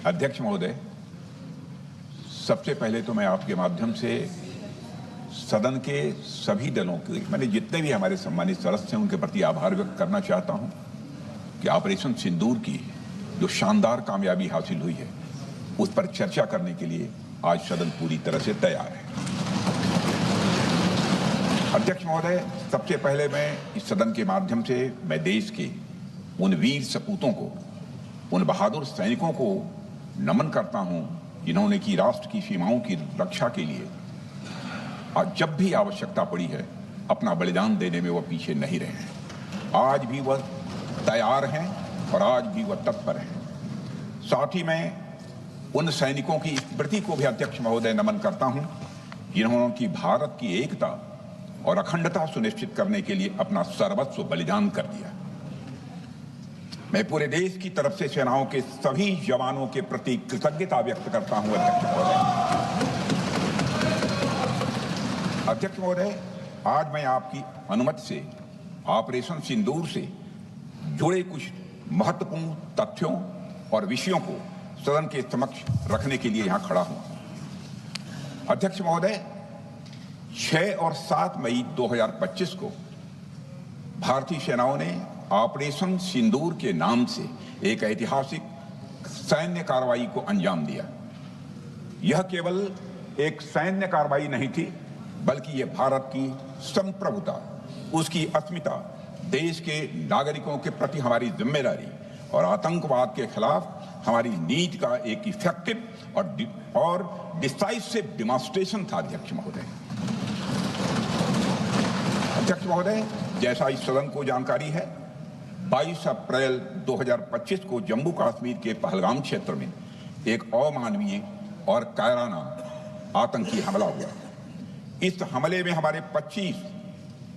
अध्यक्ष महोदय, सबसे पहले तो मैं आपके माध्यम से सदन के सभी दलों के, मैंने जितने भी हमारे सम्मानित सदस्य हैं उनके प्रति आभार व्यक्त करना चाहता हूं कि ऑपरेशन सिंदूर की जो शानदार कामयाबी हासिल हुई है उस पर चर्चा करने के लिए आज सदन पूरी तरह से तैयार है। अध्यक्ष महोदय, सबसे पहले मैं इस सदन के माध्यम से मैं देश के उन वीर सपूतों को, उन बहादुर सैनिकों को नमन करता हूं जिन्होंने की राष्ट्र की सीमाओं की रक्षा के लिए आज जब भी आवश्यकता पड़ी है अपना बलिदान देने में वह पीछे नहीं रहे हैं। आज भी वह तैयार हैं और आज भी वह तत्पर हैं। साथ ही मैं उन सैनिकों की स्मृति को भी अध्यक्ष महोदय नमन करता हूं जिन्होंने की भारत की एकता और अखंडता सुनिश्चित करने के लिए अपना सर्वस्व बलिदान कर दिया। मैं पूरे देश की तरफ से सेनाओं के सभी जवानों के प्रति कृतज्ञता व्यक्त करता हूं। अध्यक्ष महोदय, आज मैं आपकी अनुमति से ऑपरेशन सिंदूर से जुड़े कुछ महत्वपूर्ण तथ्यों और विषयों को सदन के समक्ष रखने के लिए यहां खड़ा हूं। अध्यक्ष महोदय, 6 और 7 मई 2025 को भारतीय सेनाओं ने ऑपरेशन सिंदूर के नाम से एक ऐतिहासिक सैन्य कार्रवाई को अंजाम दिया। यह केवल एक सैन्य कार्रवाई नहीं थी, बल्कि यह भारत की संप्रभुता, उसकी अस्मिता, देश के नागरिकों के प्रति हमारी जिम्मेदारी और आतंकवाद के खिलाफ हमारी नीति का एक इफेक्टिव और डिसाइसिव डिमॉन्स्ट्रेशन था। अध्यक्ष महोदय, जैसा इस सदन को जानकारी है, 22 अप्रैल 2025 को जम्मू कश्मीर के पहलगाम क्षेत्र में एक अमानवीय और कायराना आतंकी हमला हुआ। इस हमले में हमारे 25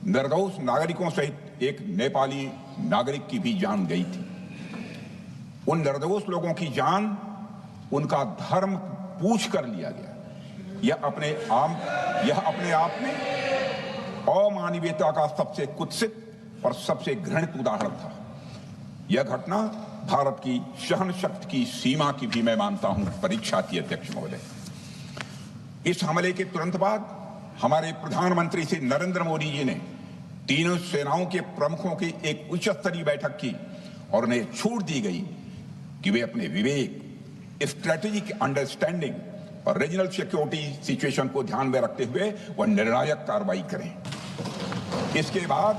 निर्दोष नागरिकों सहित एक नेपाली नागरिक की भी जान गई थी। उन निर्दोष लोगों की जान उनका धर्म पूछ कर लिया गया। यह अपने आप में अमानवीयता का सबसे कुत्सित और सबसे घृणित उदाहरण था। यह घटना भारत की सहन शक्ति की सीमा की भी मैं मानता हूं परीक्षा थी। अध्यक्ष महोदय, इस हमले के तुरंत बाद हमारे प्रधानमंत्री श्री नरेंद्र मोदी जी ने तीनों सेनाओं के प्रमुखों की एक उच्च स्तरीय बैठक की और उन्हें छूट दी गई कि वे अपने विवेक, स्ट्रेटेजिक अंडरस्टैंडिंग और रीजनल सिक्योरिटी सिचुएशन को ध्यान में रखते हुए वह निर्णायक कार्रवाई करें। इसके बाद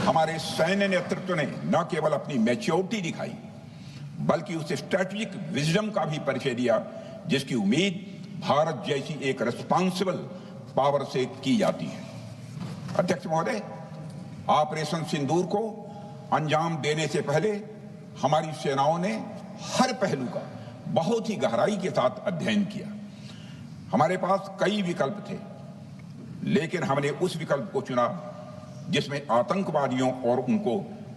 हमारे सैन्य नेतृत्व ने न केवल अपनी मैच्योरिटी दिखाई, बल्कि उस स्ट्रेटेजिक विजडम का भी परिचय दिया जिसकी उम्मीद भारत जैसी एक रिस्पॉन्सिबल पावर से की जाती है। अध्यक्ष महोदय, ऑपरेशन सिंदूर को अंजाम देने से पहले हमारी सेनाओं ने हर पहलू का बहुत ही गहराई के साथ अध्ययन किया। हमारे पास कई विकल्प थे, लेकिन हमने उस विकल्प को चुना जिसमें आतंकवादियों और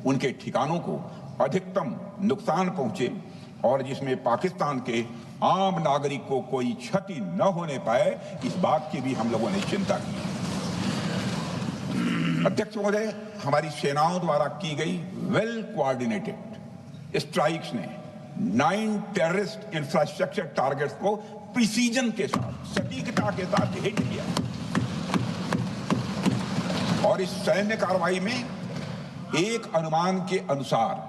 उनके ठिकानों को अधिकतम नुकसान पहुंचे और जिसमें पाकिस्तान के आम नागरिक को कोई क्षति न होने पाए, इस बात की भी हम लोगों ने चिंता की। अध्यक्ष महोदय, हमारी सेनाओं द्वारा की गई वेल कोऑर्डिनेटेड स्ट्राइक्स ने 9 टेररिस्ट इंफ्रास्ट्रक्चर टारगेट्स को प्रिसीजन के साथ, सटीकता के साथ हिट किया और इस सैन्य कार्रवाई में एक अनुमान के अनुसार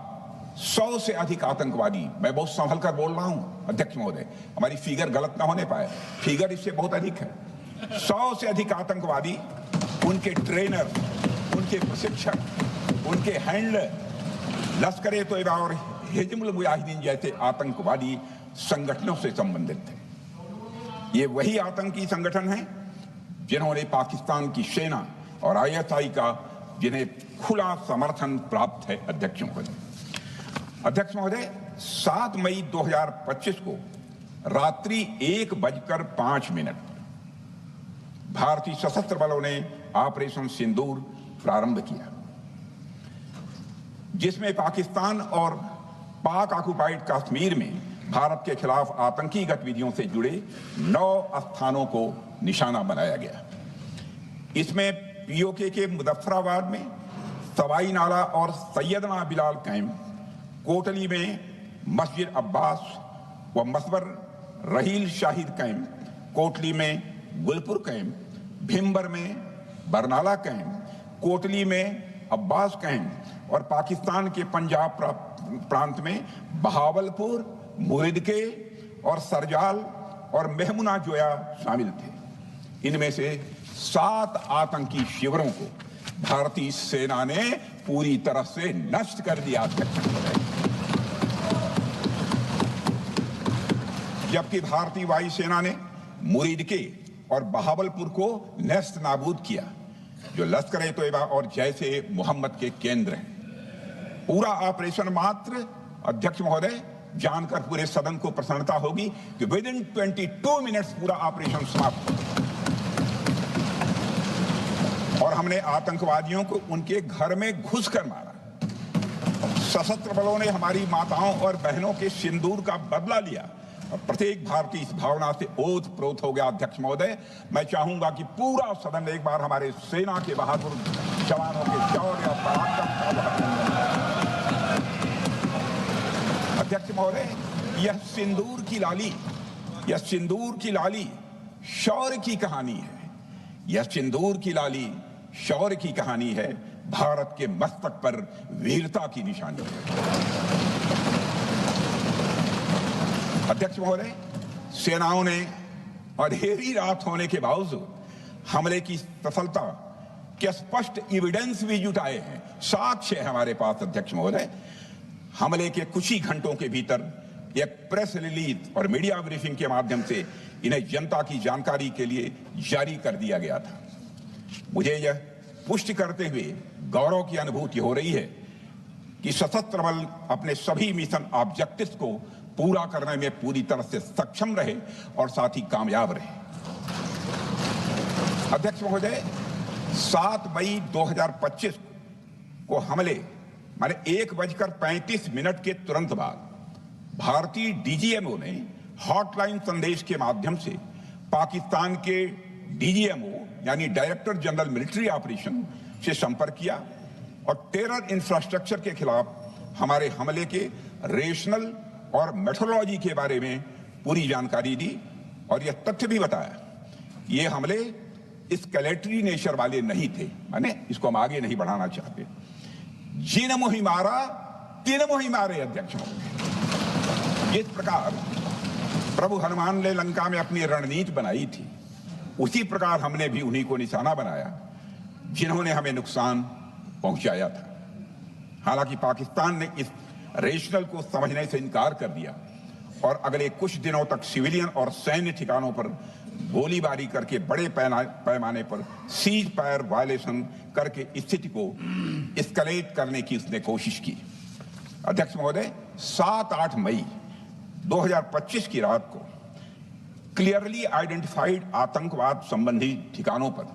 100 से अधिक आतंकवादी, मैं बहुत संभल कर बोल रहा हूं अध्यक्ष महोदय, हमारी फिगर गलत ना होने पाए, फिगर इससे बहुत अधिक है। 100 से अधिक आतंकवादी, उनके ट्रेनर, उनके प्रशिक्षक, उनके हैंडलर लश्कर-ए-तोयबा और हिजबुल मुजाहिदीन जैसे आतंकवादी संगठनों से संबंधित थे। ये वही आतंकी संगठन हैं जिन्होंने पाकिस्तान की सेना और ISI का जिन्हें खुला समर्थन प्राप्त है। अध्यक्ष महोदय, 7 मई 2025 को रात्रि 1:05 भारतीय सशस्त्र बलों ने ऑपरेशन सिंदूर प्रारंभ किया, जिसमें पाकिस्तान और पाक ऑक्युपाइड कश्मीर में भारत के खिलाफ आतंकी गतिविधियों से जुड़े 9 स्थानों को निशाना बनाया गया। इसमें POK के मुजफ्फराबाद में सवाई नाला और सैयदना बिलाल कैंप, कोटली में मस्जिद अब्बास व मसबर रहील शाहिद कैंप, कोटली में गुलपुर कैंप, भिम्बर में बरनाला कैंप, कोटली में अब्बास कैंप और पाकिस्तान के पंजाब प्रांत में बहावलपुर, मुरिदके और सरजाल और मेहमुना जोया शामिल थे। इनमें से 7 आतंकी शिविरों को भारतीय सेना ने पूरी तरह से नष्ट कर दिया, जबकि भारतीय वायुसेना ने मुरीदके और बहावलपुर को नेस्त नाबूद किया, जो लश्कर-ए-तोयबा और जैशे मोहम्मद के केंद्र हैं। पूरा ऑपरेशन मात्र, अध्यक्ष महोदय, जानकर पूरे सदन को प्रसन्नता होगी कि विदिन 22 मिनट्स पूरा ऑपरेशन समाप्त हो और हमने आतंकवादियों को उनके घर में घुसकर मारा। सशस्त्र बलों ने हमारी माताओं और बहनों के सिंदूर का बदला लिया और प्रत्येक भारतीय इस भावना से ओत-प्रोत हो गया। अध्यक्ष महोदय, मैं चाहूंगा कि पूरा सदन एक बार हमारे सेना के बहादुर जवानों के शौर्य और पराक्रम का। अध्यक्ष महोदय, यह सिंदूर की लाली शौर्य की कहानी है। यह सिंदूर की लाली शौर्य की कहानी है, भारत के मस्तक पर वीरता की निशानी है। अध्यक्ष महोदय, सेनाओं ने अंधेरी रात होने के बावजूद हमले की सफलता के स्पष्ट एविडेंस भी जुटाए हैं, साक्ष्य है हमारे पास। अध्यक्ष महोदय, हमले के कुछ ही घंटों के भीतर एक प्रेस रिलीज और मीडिया ब्रीफिंग के माध्यम से इन्हें जनता की जानकारी के लिए जारी कर दिया गया था। मुझे यह पुष्टि करते हुए गौरव की अनुभूति हो रही है कि सशस्त्र बल अपने सभी मिशन ऑब्जेक्टिव्स को पूरा करने में पूरी तरह से सक्षम रहे और साथ ही कामयाब रहे। अध्यक्ष महोदय, 7 मई 2025 को हमले माने 1:35 के तुरंत बाद भारतीय डीजीएमओ ने हॉटलाइन संदेश के माध्यम से पाकिस्तान के डीजीएमओ यानी डायरेक्टर जनरल मिलिट्री ऑपरेशन से संपर्क किया और टेरर इंफ्रास्ट्रक्चर के खिलाफ हमारे हमले के रेशनल और मेथोडोलॉजी के बारे में पूरी जानकारी दी और यह तथ्य भी बताया ये हमले एस्केलेटरी नेचर वाले नहीं थे, माने इसको हम आगे नहीं बढ़ाना चाहते। जिन मोहि मारा तिन मोहि मारे। अध्यक्ष, जिस प्रकार प्रभु हनुमान ने लंका में अपनी रणनीति बनाई थी, उसी प्रकार हमने भी उन्हीं को निशाना बनाया जिन्होंने हमें नुकसान पहुंचाया था। हालांकि पाकिस्तान ने इस रेशनल को समझने से इनकार कर दिया और अगले कुछ दिनों तक सिविलियन और सैन्य ठिकानों पर गोलीबारी करके बड़े पैमाने पर सीज फायर वायलेशन करके स्थिति को एस्केलेट करने की उसने कोशिश की। अध्यक्ष महोदय, 7-8 मई 2025 की रात को क्लियरली आइडेंटिफाइड आतंकवाद संबंधी ठिकानों पर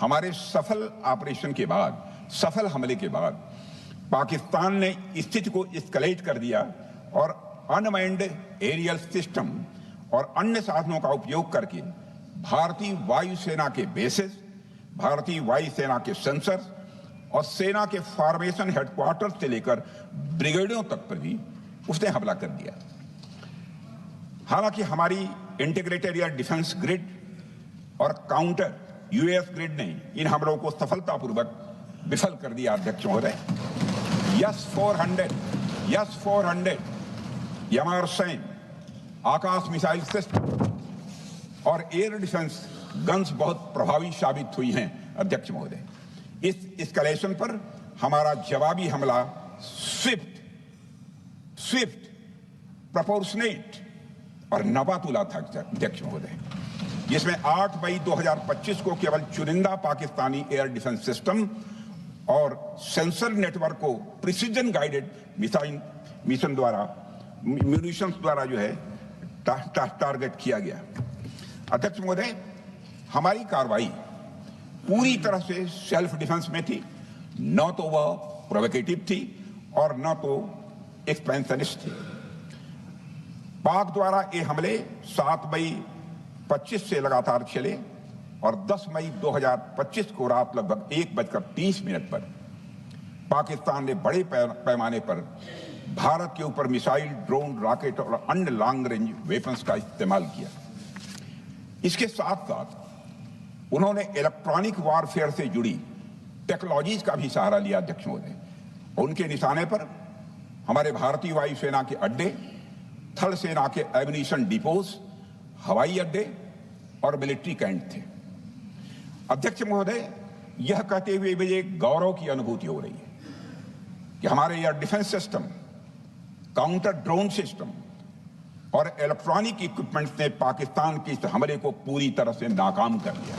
हमारे सफल ऑपरेशन के बाद, सफल हमले के बाद पाकिस्तान ने स्थिति को एस्केलेट कर दिया और अनमैन्ड एरियल सिस्टम और अन्य साधनों का उपयोग करके भारतीय वायुसेना के बेसेस, भारतीय वायुसेना के सेंसर और सेना के फॉर्मेशन हेडक्वार्टर से लेकर ब्रिगेडों तक पर भी उसने हमला कर दिया। हालांकि हमारी इंटीग्रेटेड एयर डिफेंस ग्रिड और काउंटर यूएस ग्रिड ने इन हमलों को सफलतापूर्वक विफल कर दिया। अध्यक्ष महोदय, यस-400 यमारसैन आकाश मिसाइल सिस्टम और एयर डिफेंस गन्स बहुत प्रभावी साबित हुई हैं। अध्यक्ष महोदय, इस एस्केलेशन पर हमारा जवाबी हमला स्विफ्ट, प्रोपोर्शनेट और नवातुला था। अध्यक्ष महोदय, जिसमें 8 मई 2025 को केवल चुनिंदा पाकिस्तानी एयर डिफेंस सिस्टम और सेंसर नेटवर्क को प्रिसीजन गाइडेड मिशन द्वारा म्यूनिशंस द्वारा जो है टारगेट किया गया। अध्यक्ष महोदय, हमारी कार्रवाई पूरी तरह से सेल्फ डिफेंस में थी, न तो वह प्रोवोकेटिव थी और न तो एक्सपेंशनिस्ट थी। पाक द्वारा ये हमले 7 मई 25 से लगातार चले और 10 मई 2025 को रात लगभग 1:30 पर पाकिस्तान ने बड़े पैमाने पर भारत के ऊपर मिसाइल, ड्रोन, रॉकेट और अन्य लॉन्ग रेंज वेपन्स का इस्तेमाल किया। इसके साथ साथ उन्होंने इलेक्ट्रॉनिक वॉरफेयर से जुड़ी टेक्नोलॉजीज का भी सहारा लिया। अध्यक्ष महोदय, उनके निशाने पर हमारे भारतीय वायुसेना के अड्डे, थल सेना के एम्यूनिशन डिपोज, हवाई अड्डे और मिलिट्री कैंट थे। अध्यक्ष महोदय, यह कहते हुए मुझे गौरव की अनुभूति हो रही है कि हमारे air defence system, counter drone system और इलेक्ट्रॉनिक इक्विपमेंट्स ने पाकिस्तान के इस हमले को पूरी तरह से नाकाम कर दिया।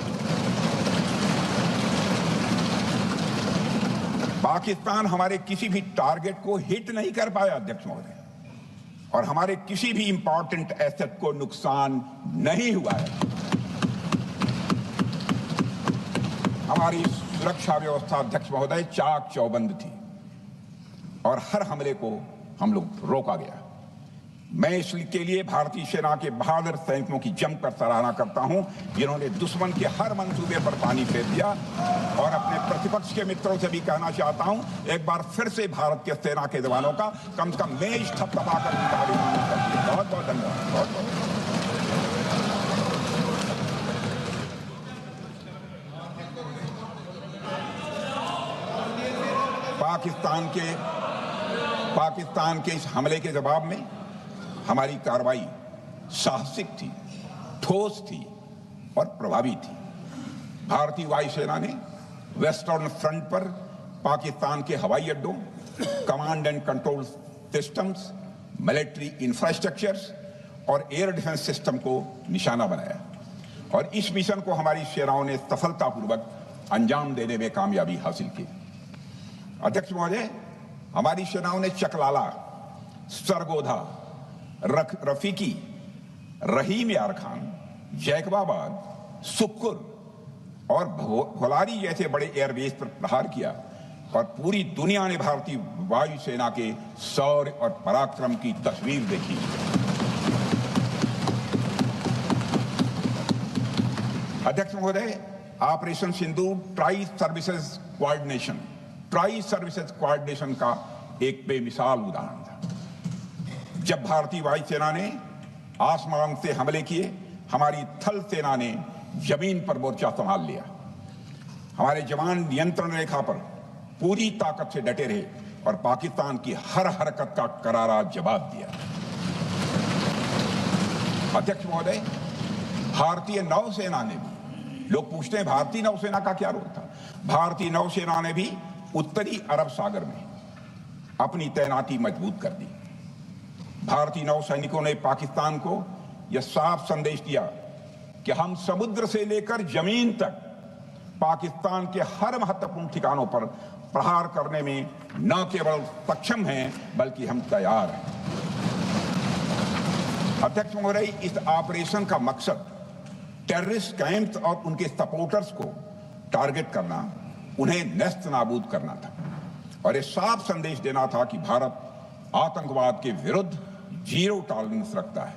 पाकिस्तान हमारे किसी भी टारगेट को हिट नहीं कर पाया अध्यक्ष महोदय, और हमारे किसी भी इंपॉर्टेंट एसेट को नुकसान नहीं हुआ है। हमारी सुरक्षा व्यवस्था अध्यक्ष महोदय चाक चौबंद थी और हर हमले को हम लोग रोका गया। मैं इसके लिए भारतीय सेना के बहादुर सैनिकों की जमकर सराहना करता हूं, जिन्होंने दुश्मन के हर मंसूबे पर पानी फेर दिया। और अपने प्रतिपक्ष के मित्रों से भी कहना चाहता हूं, एक बार फिर से भारत के सेना के जवानों का कम से कम मेज थपथपाकर उनका अभिनंदन करते हैं। बहुत बहुत धन्यवाद। बहुत बहुत पाकिस्तान के इस हमले के जवाब में हमारी कार्रवाई साहसिक थी, ठोस थी और प्रभावी थी। भारतीय वायुसेना ने वेस्टर्न फ्रंट पर पाकिस्तान के हवाई अड्डों, command and control systems, military infrastructures और एयर डिफेंस सिस्टम को निशाना बनाया और इस मिशन को हमारी सेनाओं ने सफलतापूर्वक अंजाम देने में कामयाबी हासिल की। अध्यक्ष महोदय, हमारी सेनाओं ने चकलाला, सरगोधा, रफीकी, रहीम यार खान, जैकबाबाद, सुक्कुर और भोलारी जैसे बड़े एयरबेस पर प्रहार किया और पूरी दुनिया ने भारतीय वायुसेना के शौर्य और पराक्रम की तस्वीर देखी। अध्यक्ष महोदय, ऑपरेशन सिंदूर ट्राई सर्विसेज कोऑर्डिनेशन का एक बेमिसाल उदाहरण था। जब भारतीय वायुसेना ने आसमान से हमले किए, हमारी थल सेना ने जमीन पर मोर्चा संभाल लिया। हमारे जवान नियंत्रण रेखा पर पूरी ताकत से डटे रहे और पाकिस्तान की हर हरकत का करारा जवाब दिया। अध्यक्ष महोदय, भारतीय नौसेना ने भी, लोग पूछते हैं भारतीय नौसेना का क्या रोल था, भारतीय नौसेना ने भी उत्तरी अरब सागर में अपनी तैनाती मजबूत कर दी। भारतीय नौसैनिकों ने पाकिस्तान को यह साफ संदेश दिया कि हम समुद्र से लेकर जमीन तक पाकिस्तान के हर महत्वपूर्ण ठिकानों पर प्रहार करने में न केवल सक्षम हैं बल्कि हम तैयार हैं। अध्यक्ष महोदय, इस ऑपरेशन का मकसद टेररिस्ट कैंप्स और उनके सपोर्टर्स को टारगेट करना, उन्हें नेस्त नाबूद करना था और यह साफ संदेश देना था कि भारत आतंकवाद के विरुद्ध जीरो टॉलरेंस रखता है।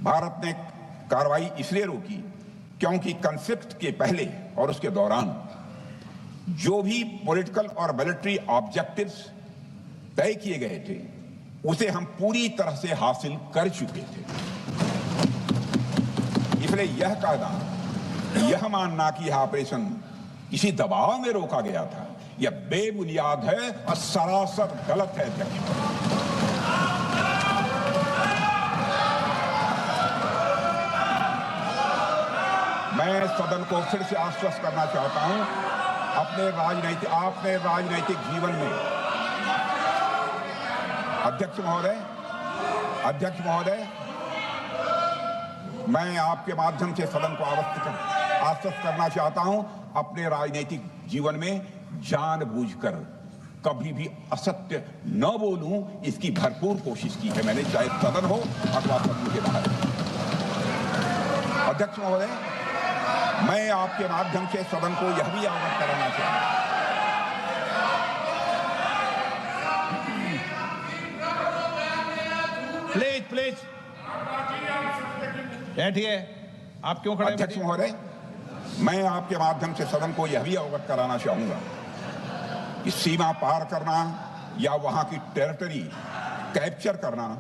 भारत ने कार्रवाई इसलिए रोकी क्योंकि कॉन्फ्लिक्ट के पहले और उसके दौरान जो भी पॉलिटिकल और मिलिट्री ऑब्जेक्टिव्स तय किए गए थे उसे हम पूरी तरह से हासिल कर चुके थे। इसलिए यह कहना, यह मानना कि यह ऑपरेशन किसी दबाव में रोका गया था, यह बेबुनियाद है और सरासर गलत है। मैं सदन को फिर से आश्वस्त करना चाहता हूं, आपने राजनैतिक जीवन में अध्यक्ष महोदय, मैं आपके माध्यम से सदन को आश्वस्त करना चाहता हूं, अपने राजनीतिक जीवन में जानबूझकर कभी भी असत्य न बोलूं, इसकी भरपूर कोशिश की है मैंने, चाहे सदन हो अथवा सदन के बाहर। अध्यक्ष महोदय, मैं आपके माध्यम से सदन को यह भी अवगत कराना चाहता हूं, प्लीज बैठिए। आप क्यों खड़े? अध्यक्ष महोदय, मैं आपके माध्यम से सदन को यह भी अवगत कराना चाहूंगा कि सीमा पार करना या वहां की टेरिटरी कैप्चर करना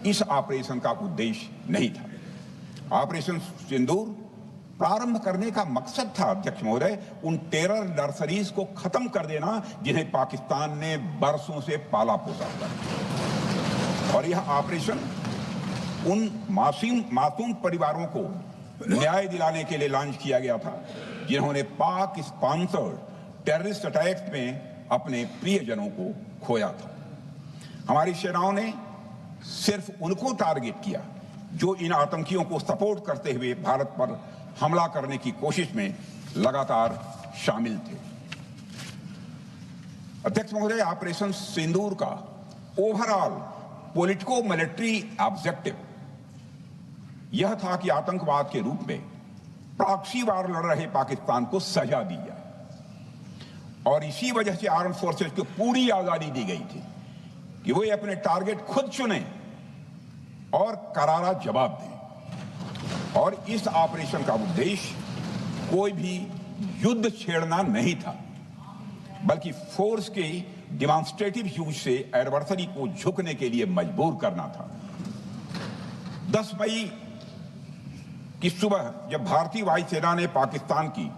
इस ऑपरेशन का उद्देश्य नहीं था। ऑपरेशन सिंदूर प्रारंभ करने का मकसद था, अध्यक्ष महोदय, उन टेरर नर्सरीज को खत्म कर देना जिन्हें पाकिस्तान ने बरसों से पाला पोसा था। और यह ऑपरेशन उन मासूम परिवारों को न्याय दिलाने के लिए लॉन्च किया गया था जिन्होंने पाक स्पॉन्सर्ड टेररिस्ट अटैक्स में अपने प्रियजनों को खोया था। हमारी सेनाओं ने सिर्फ उनको टारगेट किया जो इन आतंकियों को सपोर्ट करते हुए भारत पर हमला करने की कोशिश में लगातार शामिल थे। अध्यक्ष महोदय, ऑपरेशन सिंदूर का ओवरऑल पॉलिटिको मिलिट्री ऑब्जेक्टिव यह था कि आतंकवाद के रूप में प्रॉक्सी वार लड़ रहे पाकिस्तान को सजा दी जाए और इसी वजह से आर्म फोर्सेस को पूरी आजादी दी गई थी कि वे अपने टारगेट खुद चुनें और करारा जवाब दें। और इस ऑपरेशन का उद्देश्य कोई भी युद्ध छेड़ना नहीं था, बल्कि फोर्स के डिमॉन्स्ट्रेटिव यूज से एडवर्सरी को झुकने के लिए मजबूर करना था। 10 मई की सुबह जब भारतीय वायुसेना ने पाकिस्तान की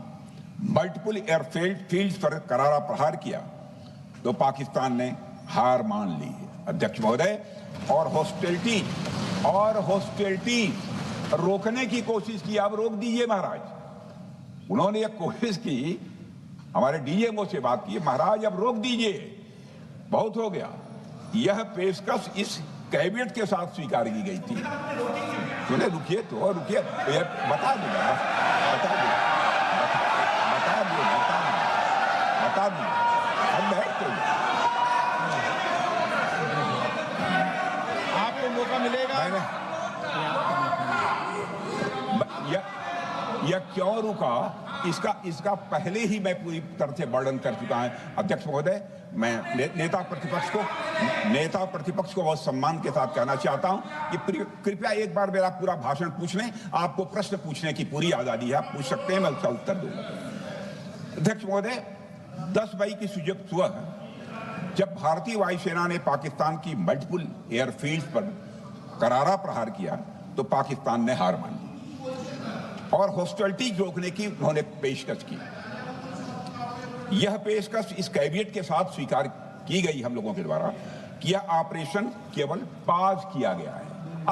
मल्टीपल एयरफील्ड पर करारा प्रहार किया तो पाकिस्तान ने हार मान ली है, अध्यक्ष महोदय, और हॉस्टिलिटी रोकने की कोशिश की। अब रोक दीजिए महाराज। उन्होंने एक कोशिश की, हमारे डीएमओ से बात की, महाराज अब रोक दीजिए, बहुत हो गया। यह पेशकश इस कैबिनेट के साथ स्वीकार की गई थी। सुने, रुकिए तो रुकिए, बता दूंगा, अब बैठते आपको मौका मिलेगा। यह क्यों रुका, इसका पहले ही मैं पूरी तरह से वर्णन कर चुका है, अध्यक्ष महोदय। मैं नेता प्रतिपक्ष को बहुत सम्मान के साथ कहना चाहता हूं कि कृपया एक बार मेरा पूरा भाषण पूछ लें। आपको प्रश्न पूछने की पूरी आजादी है, आप पूछ सकते हैं, मैं उसका उत्तर दूंगा। अध्यक्ष महोदय, 10 मई की सुबह जब भारतीय वायुसेना ने पाकिस्तान की मल्टीपल एयरफील्ड पर करारा प्रहार किया तो पाकिस्तान ने हार मान ली और हॉस्टिलिटी रोकने की उन्होंने पेशकश की। यह पेशकश इस कैबिनेट के साथ स्वीकार की गई हम लोगों के द्वारा कि यह ऑपरेशन केवल पाज किया गया है,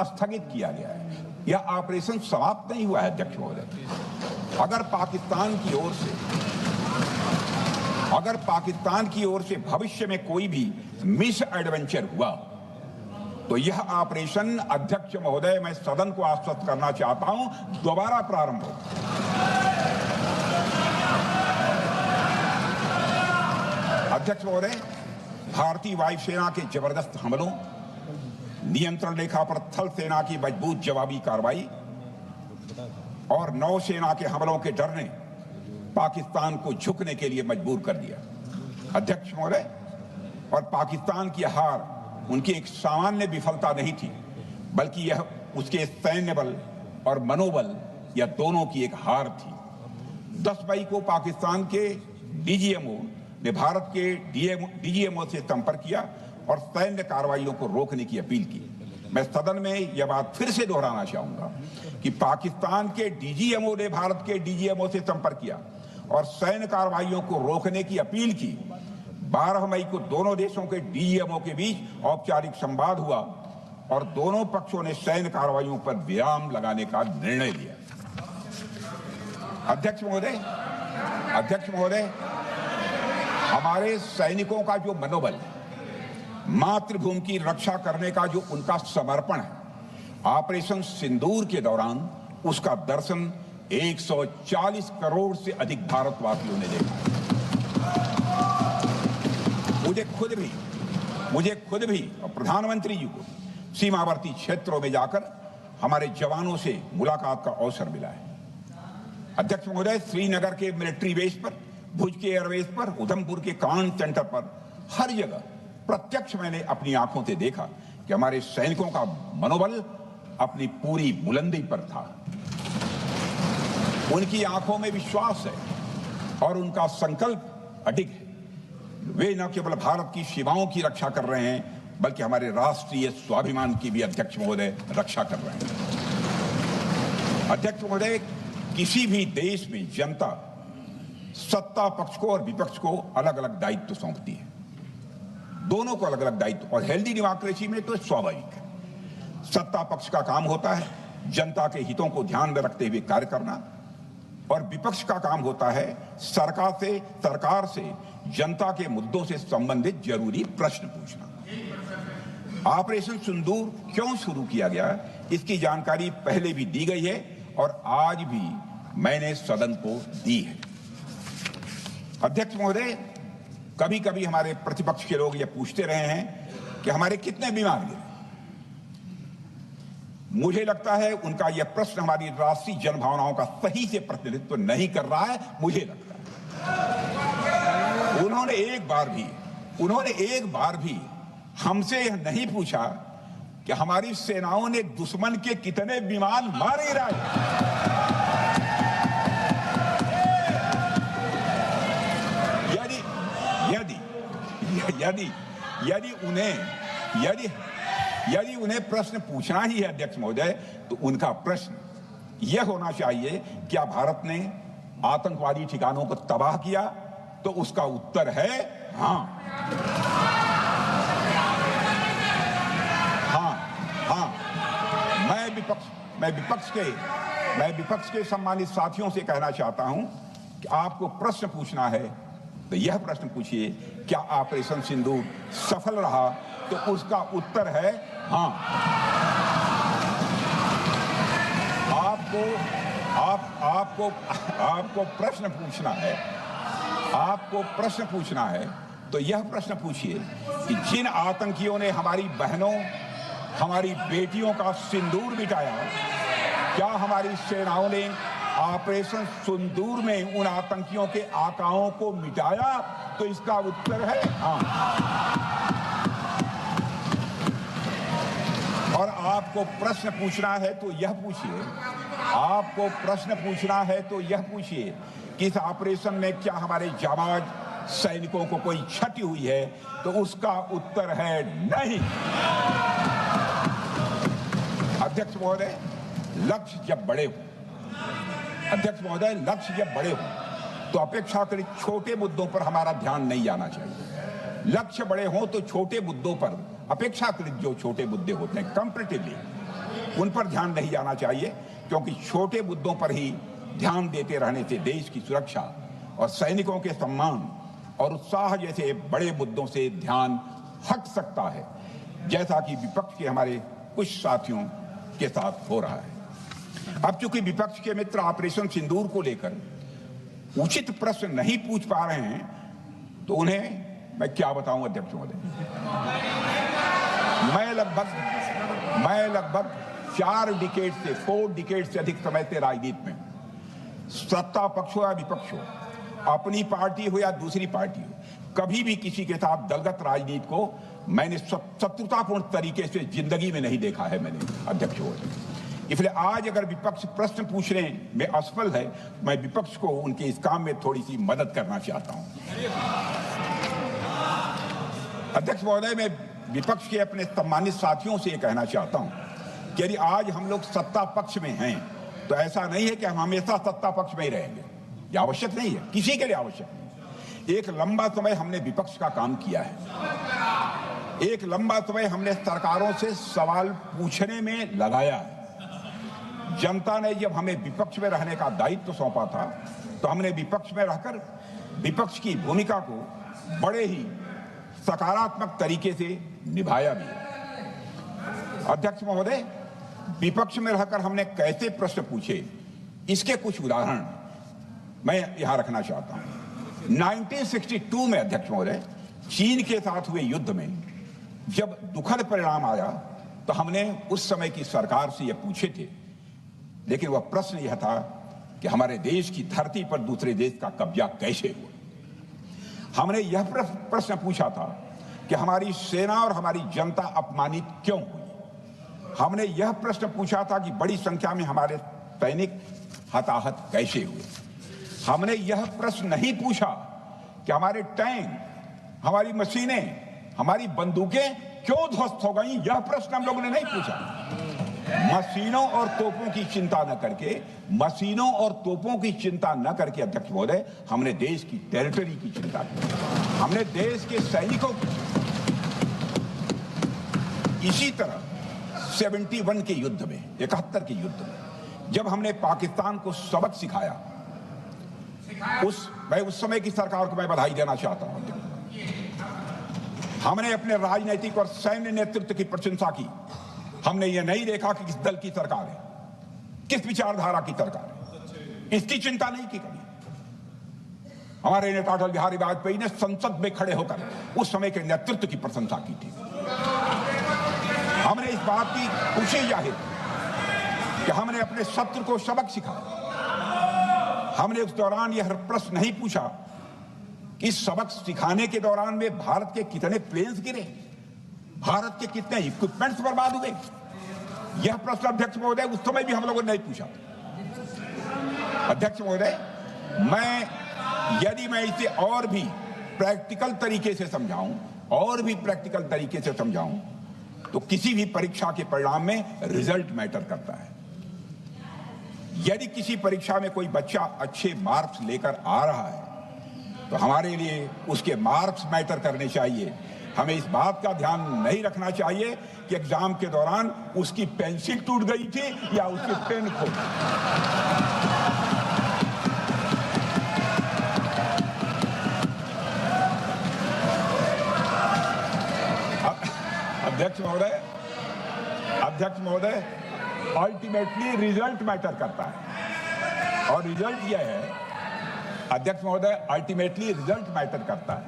स्थगित किया गया है। यह ऑपरेशन समाप्त नहीं हुआ है, अध्यक्ष महोदय। अगर पाकिस्तान की ओर से भविष्य में कोई भी मिस एडवेंचर हुआ तो यह ऑपरेशन, अध्यक्ष महोदय, मैं सदन को आश्वस्त करना चाहता हूं, दोबारा प्रारंभ हो। अध्यक्ष महोदय, भारतीय वायुसेना के जबरदस्त हमलों, नियंत्रण रेखा पर थल सेना की मजबूत जवाबी कार्रवाई और नौसेना के हमलों के डर ने पाकिस्तान को झुकने के लिए मजबूर कर दिया, अध्यक्ष महोदय। और पाकिस्तान की हार उनकी एक सामान्य विफलता नहीं थी, बल्कि यह उसके सैन्य बल और मनोबल या दोनों की एक हार थी। 10 मई को पाकिस्तान के डीजीएमओ ने भारत के डीजीएमओ से संपर्क किया और सैन्य कार्रवाइयों को रोकने की अपील की। मैं सदन में यह बात फिर से दोहराना चाहूंगा कि पाकिस्तान के डीजीएमओ ने भारत के डीजीएमओ से संपर्क किया और सैन्य कार्रवाइयों को रोकने की अपील की। 12 मई को दोनों देशों के डीजीएमओ के बीच औपचारिक संवाद हुआ और दोनों पक्षों ने सैन्य कार्रवाइयों पर विराम लगाने का निर्णय लिया। अध्यक्ष महोदय, हमारे सैनिकों का जो मनोबल, मातृभूमि की रक्षा करने का जो उनका समर्पण है, ऑपरेशन सिंदूर के दौरान उसका दर्शन 140 करोड़ से अधिक भारतवासियों ने देखा। मुझे खुद भी और प्रधानमंत्री जी को सीमावर्ती क्षेत्रों में जाकर हमारे जवानों से मुलाकात का अवसर मिला है। अध्यक्ष महोदय, श्रीनगर के मिलिट्री बेस पर, भुज के एयरबेस पर, उधमपुर के कमांड सेंटर पर, हर जगह प्रत्यक्ष मैंने अपनी आंखों से देखा कि हमारे सैनिकों का मनोबल अपनी पूरी बुलंदी पर था। उनकी आंखों में विश्वास है और उनका संकल्प अडिग है वे न केवल भारत की सीमाओं की रक्षा कर रहे हैं बल्कि हमारे राष्ट्रीय स्वाभिमान की भी अध्यक्ष महोदय रक्षा कर रहे हैं। अध्यक्ष महोदय, किसी भी देश में जनता सत्ता पक्ष को और विपक्ष को अलग अलग दायित्व सौंपती है, दोनों को अलग अलग दायित्व, और हेल्दी डेमोक्रेसी में तो स्वाभाविक है। सत्ता पक्ष का काम होता है जनता के हितों को ध्यान में रखते हुए कार्य करना, और विपक्ष का काम होता है सरकार से जनता के मुद्दों से संबंधित जरूरी प्रश्न पूछना। ऑपरेशन सिंदूर क्यों शुरू किया गया, इसकी जानकारी पहले भी दी गई है और आज भी मैंने सदन को दी है। अध्यक्ष महोदय, कभी कभी हमारे प्रतिपक्ष के लोग ये पूछते रहे हैं कि हमारे कितने बीमार गिरे। मुझे लगता है उनका यह प्रश्न हमारी राष्ट्रीय जनभावनाओं का सही से प्रतिनिधित्व नहीं कर रहा है। मुझे लगता है उन्होंने एक बार भी हमसे यह नहीं पूछा कि हमारी सेनाओं ने दुश्मन के कितने विमान मार गिराए। यदि उन्हें प्रश्न पूछना ही है अध्यक्ष महोदय, तो उनका प्रश्न यह होना चाहिए, क्या भारत ने आतंकवादी ठिकानों को तबाह किया? तो उसका उत्तर है हाँ। मैं विपक्ष के सम्मानित साथियों से कहना चाहता हूं कि आपको प्रश्न पूछना है तो यह प्रश्न पूछिए, क्या ऑपरेशन सिंदूर सफल रहा? तो उसका उत्तर है हाँ। आपको प्रश्न पूछना है तो यह प्रश्न पूछिए कि जिन आतंकियों ने हमारी बहनों, हमारी बेटियों का सिंदूर मिटाया, क्या हमारी सेनाओं ने ऑपरेशन सिंदूर में उन आतंकियों के आकाओं को मिटाया? तो इसका उत्तर है हाँ। और आपको प्रश्न पूछना है तो यह पूछिए कि इस ऑपरेशन में क्या हमारे जाबाज सैनिकों को कोई क्षति हुई है? तो उसका उत्तर है नहीं। अध्यक्ष महोदय, लक्ष्य जब बड़े हो तो अपेक्षाकृत छोटे मुद्दों पर हमारा ध्यान नहीं जाना चाहिए। लक्ष्य बड़े हों तो छोटे मुद्दों पर, अपेक्षाकृत जो छोटे मुद्दे होते हैं कंपैरेटिवली, उन पर ध्यान नहीं जाना चाहिए, क्योंकि छोटे मुद्दों पर ही ध्यान देते रहने से देश की सुरक्षा और सैनिकों के सम्मान और उत्साह जैसे बड़े मुद्दों से ध्यान हट सकता है, जैसा कि विपक्ष के हमारे कुछ साथियों के साथ हो रहा है। अब चूंकि विपक्ष के मित्र ऑपरेशन सिंदूर को लेकर उचित प्रश्न नहीं पूछ पा रहे हैं, तो उन्हें मैं क्या बताऊं अध्यक्ष महोदय। मैं लगभग 4 डिकेड से अधिक समय से राजनीति में, सत्ता पक्ष हो या विपक्ष हो, अपनी पार्टी हो या दूसरी पार्टी हो, कभी भी किसी के साथ दलगत राजनीति को मैंने शत्रुतापूर्ण तरीके से जिंदगी में नहीं देखा है मैंने अध्यक्ष हो। इसलिए आज अगर विपक्ष प्रश्न पूछने में असफल है, मैं विपक्ष को उनके इस काम में थोड़ी सी मदद करना चाहता हूं। अध्यक्ष महोदय, मैं विपक्ष के अपने सम्मानित साथियों से यह कहना चाहता हूं कि यदि आज हम लोग सत्ता पक्ष में हैं, तो ऐसा नहीं है कि हम हमेशा सत्ता पक्ष में ही रहेंगे। यह आवश्यक नहीं है, किसी के लिए आवश्यक नहीं। एक लंबा समय हमने विपक्ष का काम किया है, एक लंबा समय हमने सरकारों से सवाल पूछने में लगाया है। जनता ने जब हमें विपक्ष में रहने का दायित्व सौंपा था, तो हमने विपक्ष में रहकर विपक्ष की भूमिका को बड़े ही सकारात्मक तरीके से निभाया भी। अध्यक्ष महोदय, विपक्ष में रहकर हमने कैसे प्रश्न पूछे, इसके कुछ उदाहरण मैं यहां रखना चाहता हूं। 1962 में अध्यक्ष महोदय, चीन के साथ हुए युद्ध में जब दुखद परिणाम आया, तो हमने उस समय की सरकार से यह पूछे थे, लेकिन वह प्रश्न यह था कि हमारे देश की धरती पर दूसरे देश का कब्जा कैसे हुआ। हमने यह प्रश्न पूछा था कि हमारी सेना और हमारी जनता अपमानित क्यों हुई। हमने यह प्रश्न पूछा था कि बड़ी संख्या में हमारे सैनिक हताहत कैसे हुए। हमने यह प्रश्न नहीं पूछा कि हमारे टैंक हमारी मशीनें, हमारी बंदूकें क्यों ध्वस्त हो गई, यह प्रश्न हम लोगों ने नहीं पूछा। मशीनों और तोपों की चिंता न करके, मशीनों और तोपों की चिंता न करके अध्यक्ष महोदय, हमने देश की टेरिटरी की चिंता की, हमने देश के सैनिकों की। इसी तरह 71 के युद्ध में, 71 के युद्ध में जब हमने पाकिस्तान को सबक सिखाया, मैं उस समय की सरकार को मैं बधाई देना चाहता हूं। हमने अपने राजनीतिक और सैन्य नेतृत्व की प्रशंसा की। हमने ये नहीं देखा कि किस दल की सरकार है, किस विचारधारा की सरकार है, इसकी चिंता नहीं की कभी। हमारे नेता अटल बिहारी वाजपेयी ने संसद में खड़े होकर उस समय के नेतृत्व की प्रशंसा की थी। हमने इस बात की खुशी जाहिर कि हमने अपने शत्रु को सबक सिखाया। हमने उस दौरान यह प्रश्न नहीं पूछा कि सबक सिखाने के दौरान में भारत के कितने प्लेन्स गिरे, भारत के कितने इक्विपमेंट्स बर्बाद हुए। यह प्रश्न अध्यक्ष महोदय उस समय भी हम लोगों ने नहीं पूछा। अध्यक्ष महोदय, यदि मैं इसे और भी प्रैक्टिकल तरीके से समझाऊं, तो किसी भी परीक्षा के परिणाम में रिजल्ट मैटर करता है। यदि किसी परीक्षा में कोई बच्चा अच्छे मार्क्स लेकर आ रहा है, तो हमारे लिए उसके मार्क्स मैटर करने चाहिए। हमें इस बात का ध्यान नहीं रखना चाहिए कि एग्जाम के दौरान उसकी पेंसिल टूट गई थी या उसकी पेन खो गई। अध्यक्ष महोदय, अल्टीमेटली रिजल्ट मैटर करता है, और रिजल्ट यह है अध्यक्ष महोदय, अल्टीमेटली रिजल्ट मैटर करता है,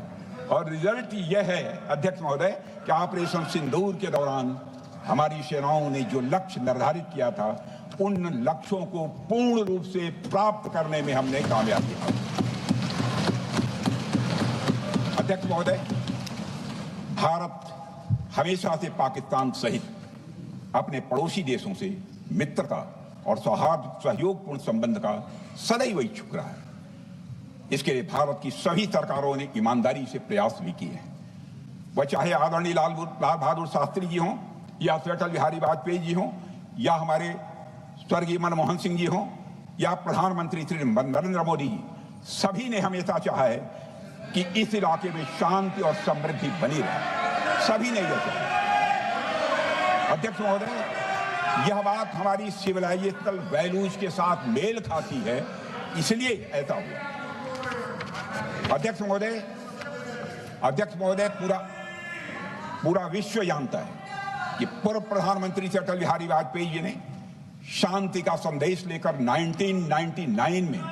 और रिजल्ट यह है अध्यक्ष महोदय कि ऑपरेशन सिंदूर के दौरान हमारी सेनाओं ने जो लक्ष्य निर्धारित किया था, उन लक्ष्यों को पूर्ण रूप से प्राप्त करने में हमने कामयाबी पाई। अध्यक्ष महोदय, भारत हमेशा से पाकिस्तान सहित अपने पड़ोसी देशों से मित्रता और सहयोगपूर्ण संबंध का सदैव इच्छुक रहा है। इसके लिए भारत की सभी सरकारों ने ईमानदारी से प्रयास भी किए हैं। वह चाहे आदरणीय लाल बहादुर शास्त्री जी हों, या अटल बिहारी वाजपेयी जी हों, या हमारे स्वर्गीय मनमोहन सिंह जी हों, या प्रधानमंत्री श्री नरेंद्र मोदी जी, सभी ने हमेशा चाहा है कि इस इलाके में शांति और समृद्धि बनी रहे। सभी ने यह चाहा। अध्यक्ष महोदय, यह बात हमारी सिविलाइजेशनल वैल्यूज के साथ मेल खाती है, इसलिए ऐसा हुआ। अध्यक्ष महोदय, पूरा विश्व जानता है कि पूर्व प्रधानमंत्री से अटल बिहारी वाजपेयी जी ने शांति का संदेश लेकर 1999 में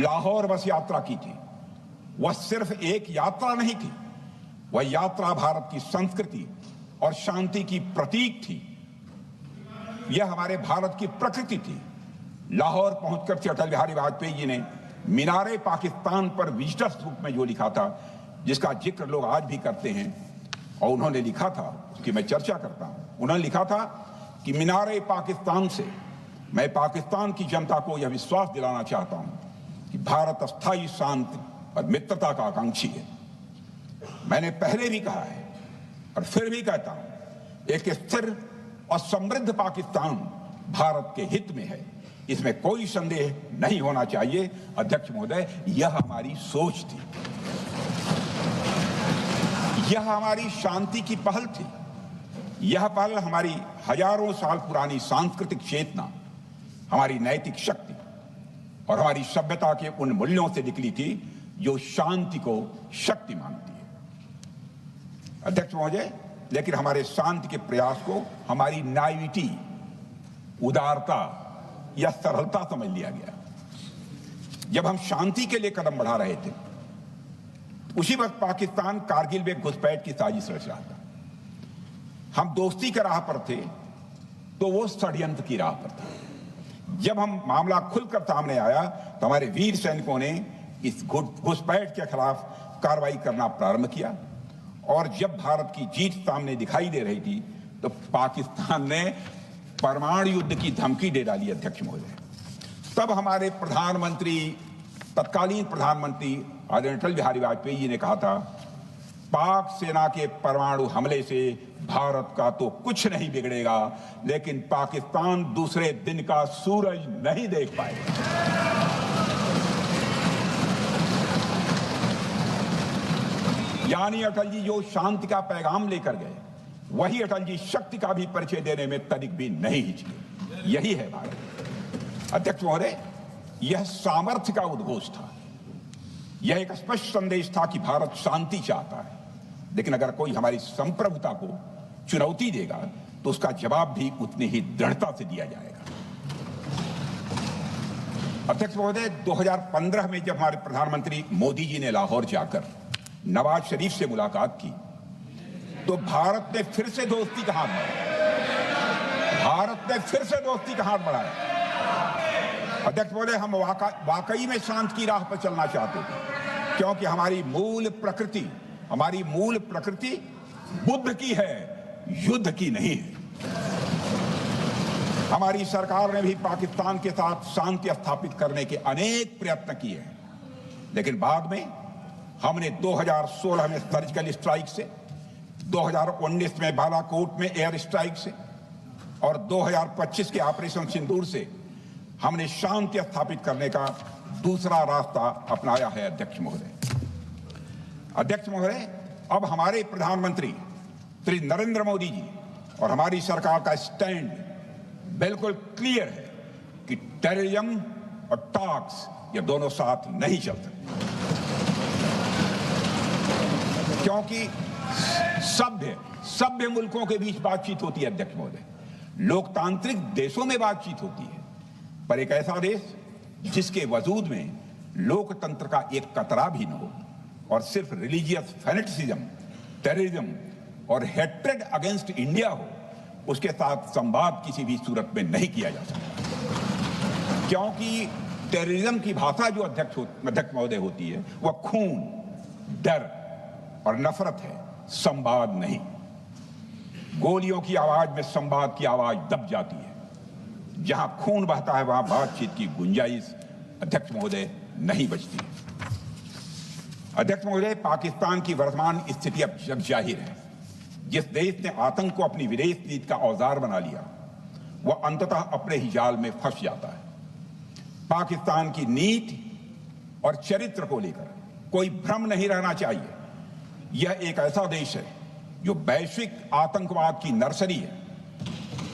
लाहौर बस यात्रा की थी। वह सिर्फ एक यात्रा नहीं थी, वह यात्रा भारत की संस्कृति और शांति की प्रतीक थी। यह हमारे भारत की प्रकृति थी। लाहौर पहुंचकर श्री अटल बिहारी वाजपेयी जी ने मीनारे पाकिस्तान पर विजिटर्स रूप में जो लिखा था, जिसका जिक्र लोग आज भी करते हैं, और उन्होंने लिखा था, उसकी मैं चर्चा करता हूं। उन्होंने लिखा था कि मीनारे पाकिस्तान से मैं पाकिस्तान की जनता को यह विश्वास दिलाना चाहता हूं कि भारत अस्थायी शांति और मित्रता का आकांक्षी है। मैंने पहले भी कहा है और फिर भी कहता हूं, एक स्थिर और समृद्ध पाकिस्तान भारत के हित में है, इसमें कोई संदेह नहीं होना चाहिए। अध्यक्ष महोदय, यह हमारी सोच थी, यह हमारी शांति की पहल थी। यह पहल हमारी हजारों साल पुरानी सांस्कृतिक चेतना, हमारी नैतिक शक्ति और हमारी सभ्यता के उन मूल्यों से निकली थी जो शांति को शक्ति मानती है। अध्यक्ष महोदय, लेकिन हमारे शांति के प्रयास को हमारी नाइविटी, उदारता या सरलता समझ लिया गया। जब हम शांति के लिए कदम बढ़ा रहे थे, उसी वक्त पाकिस्तान कारगिल में घुसपैठ की साजिश रच रहा था। हम दोस्ती के राह पर थे तो वो षड्यंत्र की राह पर थे। जब हम मामला खुलकर सामने आया तो हमारे वीर सैनिकों ने इस घुसपैठ के खिलाफ कार्रवाई करना प्रारंभ किया, और जब भारत की जीत सामने दिखाई दे रही थी तो पाकिस्तान ने परमाणु युद्ध की धमकी दे डाली। अध्यक्ष महोदय, तब हमारे तत्कालीन प्रधानमंत्री आदरणीय अटल बिहारी वाजपेयी जी ने कहा था पाक सेना के परमाणु हमले से भारत का तो कुछ नहीं बिगड़ेगा, लेकिन पाकिस्तान दूसरे दिन का सूरज नहीं देख पाएगा। यानी अटल जी जो शांति का पैगाम लेकर गए, वही अटल जी शक्ति का भी परिचय देने में तनिक भी नहीं हिचके। यही है भारत। अध्यक्ष महोदय, यह सामर्थ्य का उद्घोष था। यह एक स्पष्ट संदेश था कि भारत शांति चाहता है, लेकिन अगर कोई हमारी संप्रभुता को चुनौती देगा तो उसका जवाब भी उतनी ही दृढ़ता से दिया जाएगा। अध्यक्ष महोदय, 2015 में जब हमारे प्रधानमंत्री मोदी जी ने लाहौर जाकर नवाज शरीफ से मुलाकात की, तो भारत ने फिर से दोस्ती का हाथ बढ़ाया। अध्यक्ष महोदय, हम वाकई में शांति की राह पर चलना चाहते थे, क्योंकि हमारी मूल प्रकृति बुद्ध की है, युद्ध की नहीं है। हमारी सरकार ने भी पाकिस्तान के साथ शांति स्थापित करने के अनेक प्रयत्न किए हैं, लेकिन बाद में हमने 2016 में सर्जिकल स्ट्राइक से, 2019 में बालाकोट में एयर स्ट्राइक से और 2025 के ऑपरेशन सिंदूर से हमने शांति स्थापित करने का दूसरा रास्ता अपनाया है। अध्यक्ष महोदय, अब हमारे प्रधानमंत्री श्री नरेंद्र मोदी जी और हमारी सरकार का स्टैंड बिल्कुल क्लियर है कि टेररिज्म और टॉक्स ये दोनों साथ नहीं चल सकते, क्योंकि सभ्य मुल्कों के बीच बातचीत होती है। अध्यक्ष महोदय, लोकतांत्रिक देशों में बातचीत होती है, पर एक ऐसा देश जिसके वजूद में लोकतंत्र का एक कतरा भी न हो और सिर्फ रिलीजियस फैनेटिसिज्म, टेररिज्म और हेट्रेड अगेंस्ट इंडिया हो, उसके साथ संवाद किसी भी सूरत में नहीं किया जा सकता, क्योंकि टेररिज्म की भाषा जो अध्यक्ष महोदय होती है वह खून, डर और नफरत है, संवाद नहीं। गोलियों की आवाज में संवाद की आवाज दब जाती है। जहां खून बहता है वहां बातचीत की गुंजाइश अध्यक्ष महोदय नहीं बचती। अध्यक्ष महोदय, पाकिस्तान की वर्तमान स्थिति अब जग जाहिर है। जिस देश ने आतंक को अपनी विदेश नीति का औजार बना लिया, वह अंततः अपने ही जाल में फंस जाता है। पाकिस्तान की नीति और चरित्र को लेकर कोई भ्रम नहीं रहना चाहिए। यह एक ऐसा देश है जो वैश्विक आतंकवाद की नर्सरी है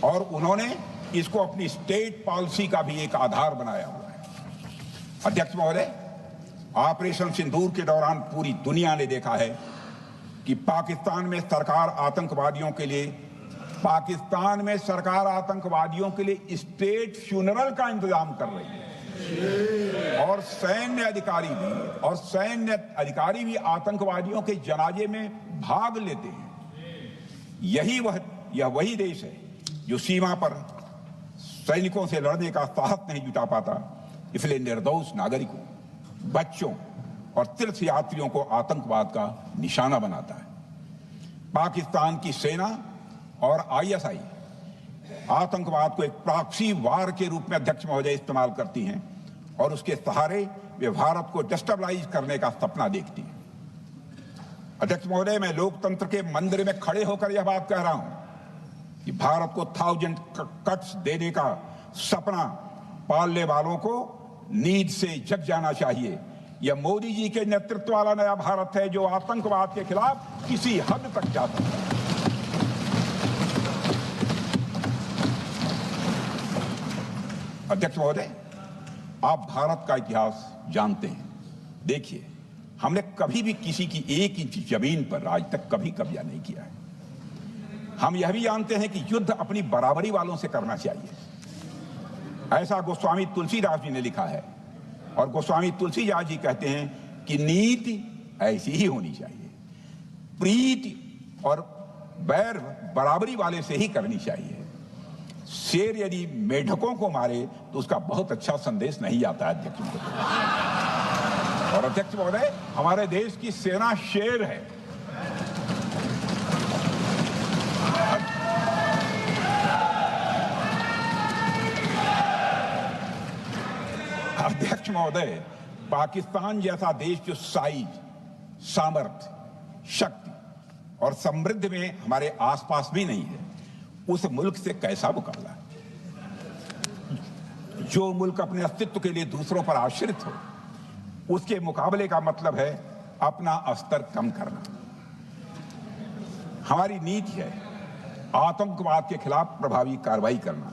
और उन्होंने इसको अपनी स्टेट पॉलिसी का भी एक आधार बनाया हुआ है। अध्यक्ष महोदय, ऑपरेशन सिंदूर के दौरान पूरी दुनिया ने देखा है कि पाकिस्तान में सरकार आतंकवादियों के लिए स्टेट फ्यूनरल का इंतजाम कर रही है और सैन्य अधिकारी भी आतंकवादियों के जनाजे में भाग लेते हैं। यह वही देश है जो सीमा पर सैनिकों से लड़ने का साहस नहीं जुटा पाता, इसलिए निर्दोष नागरिकों, बच्चों और तीर्थ यात्रियों को आतंकवाद का निशाना बनाता है। पाकिस्तान की सेना और आईएसआई आतंकवाद को एक प्रॉक्सी वार के रूप में अध्यक्ष महोदय इस्तेमाल करती हैं और उसके सहारे वे भारत को डिस्टेबलाइज करने का सपना देखती है। अध्यक्ष महोदय, मैं लोकतंत्र के मंदिर में खड़े होकर यह बात कह रहा हूं कि भारत को 1000 कट्स देने का सपना पालने वालों को नींद से जग जाना चाहिए। यह मोदी जी के नेतृत्व वाला नया भारत है जो आतंकवाद के खिलाफ किसी हद तक जा सकता है। अध्यक्ष महोदय, आप भारत का इतिहास जानते हैं। देखिए, हमने कभी भी किसी की एक इंच जमीन पर आज तक कभी कब्जा नहीं किया है। हम यह भी जानते हैं कि युद्ध अपनी बराबरी वालों से करना चाहिए। ऐसा गोस्वामी तुलसीदास जी ने लिखा है और गोस्वामी तुलसीदास जी कहते हैं कि नीति ऐसी ही होनी चाहिए, प्रीति और बैर बराबरी वाले से ही करनी चाहिए। शेर यदि मेढकों को मारे तो उसका बहुत अच्छा संदेश नहीं आता अध्यक्ष महोदय। और अध्यक्ष महोदय, हमारे देश की सेना शेर है। अध्यक्ष महोदय, पाकिस्तान जैसा देश जो साइज, सामर्थ्य, शक्ति और समृद्धि में हमारे आसपास भी नहीं है, उस मुल्क से कैसा मुकाबला? जो मुल्क अपने अस्तित्व के लिए दूसरों पर आश्रित हो, उसके मुकाबले का मतलब है अपना स्तर कम करना। हमारी नीति है आतंकवाद के खिलाफ प्रभावी कार्रवाई करना।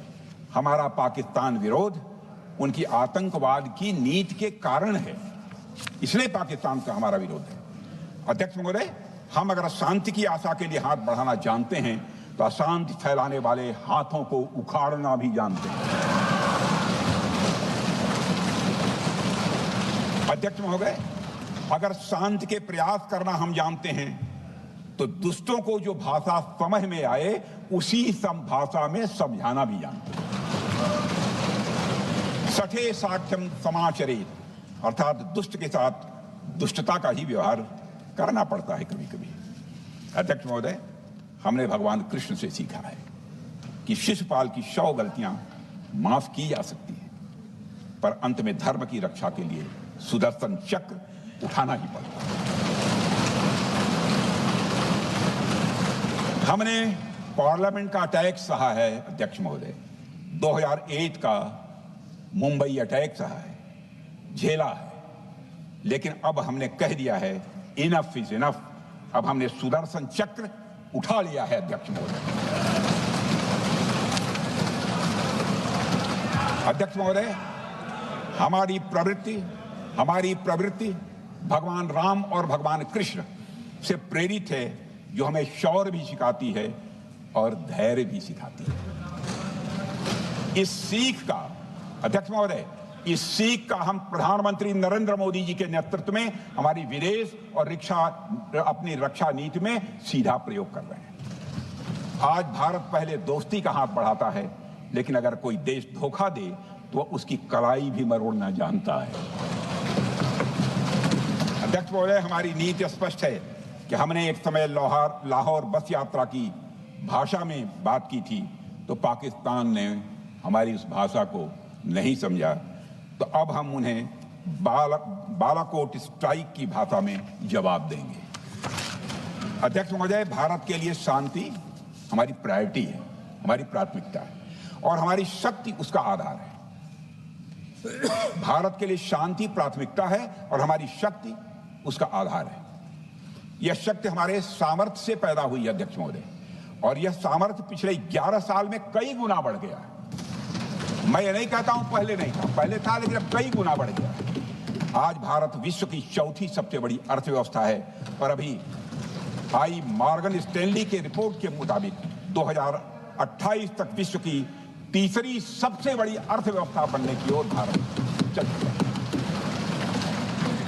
हमारा पाकिस्तान विरोध उनकी आतंकवाद की नीति के कारण है, इसलिए पाकिस्तान का हमारा विरोध है। अध्यक्ष महोदय, हम अगर शांति की आशा के लिए हाथ बढ़ाना जानते हैं तो अशांति फैलाने वाले हाथों को उखाड़ना भी जानते हैं। अध्यक्ष महोदय, अगर शांति के प्रयास करना हम जानते हैं तो दुष्टों को जो भाषा समझ में आए उसी भाषा में समझाना भी जानते हैं। सठे साक्ष्यम समाचरित, अर्थात दुष्ट के साथ दुष्टता का ही व्यवहार करना पड़ता है कभी कभी। अध्यक्ष महोदय, हमने भगवान कृष्ण से सीखा है कि शिशुपाल की 100 गलतियां माफ की जा सकती हैं, पर अंत में धर्म की रक्षा के लिए सुदर्शन चक्र उठाना ही पड़ता है। हमने पार्लियामेंट का अटैक सहा है अध्यक्ष महोदय, 2008 का मुंबई अटैक सहा है, झेला है, लेकिन अब हमने कह दिया है इनफ इज इनफ। अब हमने सुदर्शन चक्र उठा लिया है अध्यक्ष महोदय। अध्यक्ष महोदय, हमारी प्रवृत्ति भगवान राम और भगवान कृष्ण से प्रेरित है, जो हमें शौर्य भी सिखाती है और धैर्य भी सिखाती है। इस सीख का अध्यक्ष महोदय, इस सीख का हम प्रधानमंत्री नरेंद्र मोदी जी के नेतृत्व में हमारी विदेश और अपनी रक्षा नीति में सीधा प्रयोग कर रहे हैं। आज भारत पहले दोस्ती का हाथ बढ़ाता है, लेकिन अगर कोई देश धोखा दे तो उसकी कलाई भी मरोड़ना जानता है। अध्यक्ष महोदय, हमारी नीति स्पष्ट है कि हमने एक समय लाहौर बस यात्रा की भाषा में बात की थी, तो पाकिस्तान ने हमारी उस भाषा को नहीं समझा, तो अब हम उन्हें बालाकोट स्ट्राइक की भाषा में जवाब देंगे। अध्यक्ष महोदय, भारत के लिए शांति हमारी प्रायोरिटी है, हमारी प्राथमिकता है, और हमारी शक्ति उसका आधार है। भारत के लिए शांति प्राथमिकता है और हमारी शक्ति उसका आधार है। यह शक्ति हमारे सामर्थ्य से पैदा हुई है अध्यक्ष महोदय, और यह सामर्थ्य पिछले 11 साल में कई गुना बढ़ गया है। मैं ये नहीं कहता हूं पहले नहीं था, पहले था, लेकिन अब कई गुना बढ़ गया है। आज भारत विश्व की चौथी सबसे बड़ी अर्थव्यवस्था है, और अभी आई मॉर्गन स्टैनली के रिपोर्ट के मुताबिक 2028 तक विश्व की तीसरी सबसे बड़ी अर्थव्यवस्था बनने की ओर भारत चल रहा है।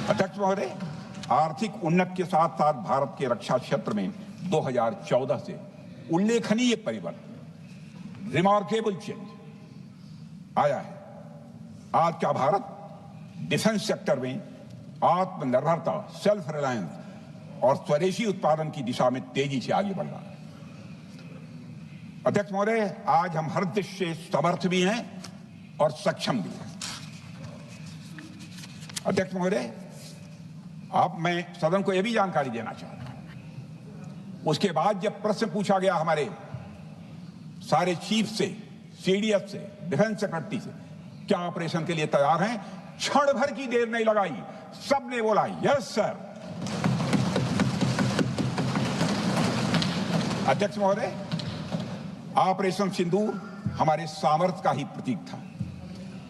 अध्यक्ष महोदय, आर्थिक उन्नति के साथ साथ भारत के रक्षा क्षेत्र में 2014 से उल्लेखनीय परिवर्तन, रिमार्केबल चेंज आया है। आज का भारत डिफेंस सेक्टर में आत्मनिर्भरता, सेल्फ रिलायंस और स्वदेशी उत्पादन की दिशा में तेजी से आगे बढ़ रहा है। अध्यक्ष महोदय, आज हम हर दृष्टि से समर्थ भी हैं और सक्षम भी हैं। अध्यक्ष महोदय, अब मैं सदन को यह भी जानकारी देना चाहता हूं, उसके बाद जब प्रश्न पूछा गया हमारे सारे चीफ से, सीडीएस से, डिफेंस सेक्रेटरी से, क्या ऑपरेशन के लिए तैयार हैं, क्षण भर की देर नहीं लगाई, सबने बोला यस सर। अध्यक्ष महोदय, ऑपरेशन सिंदूर हमारे सामर्थ्य का ही प्रतीक था,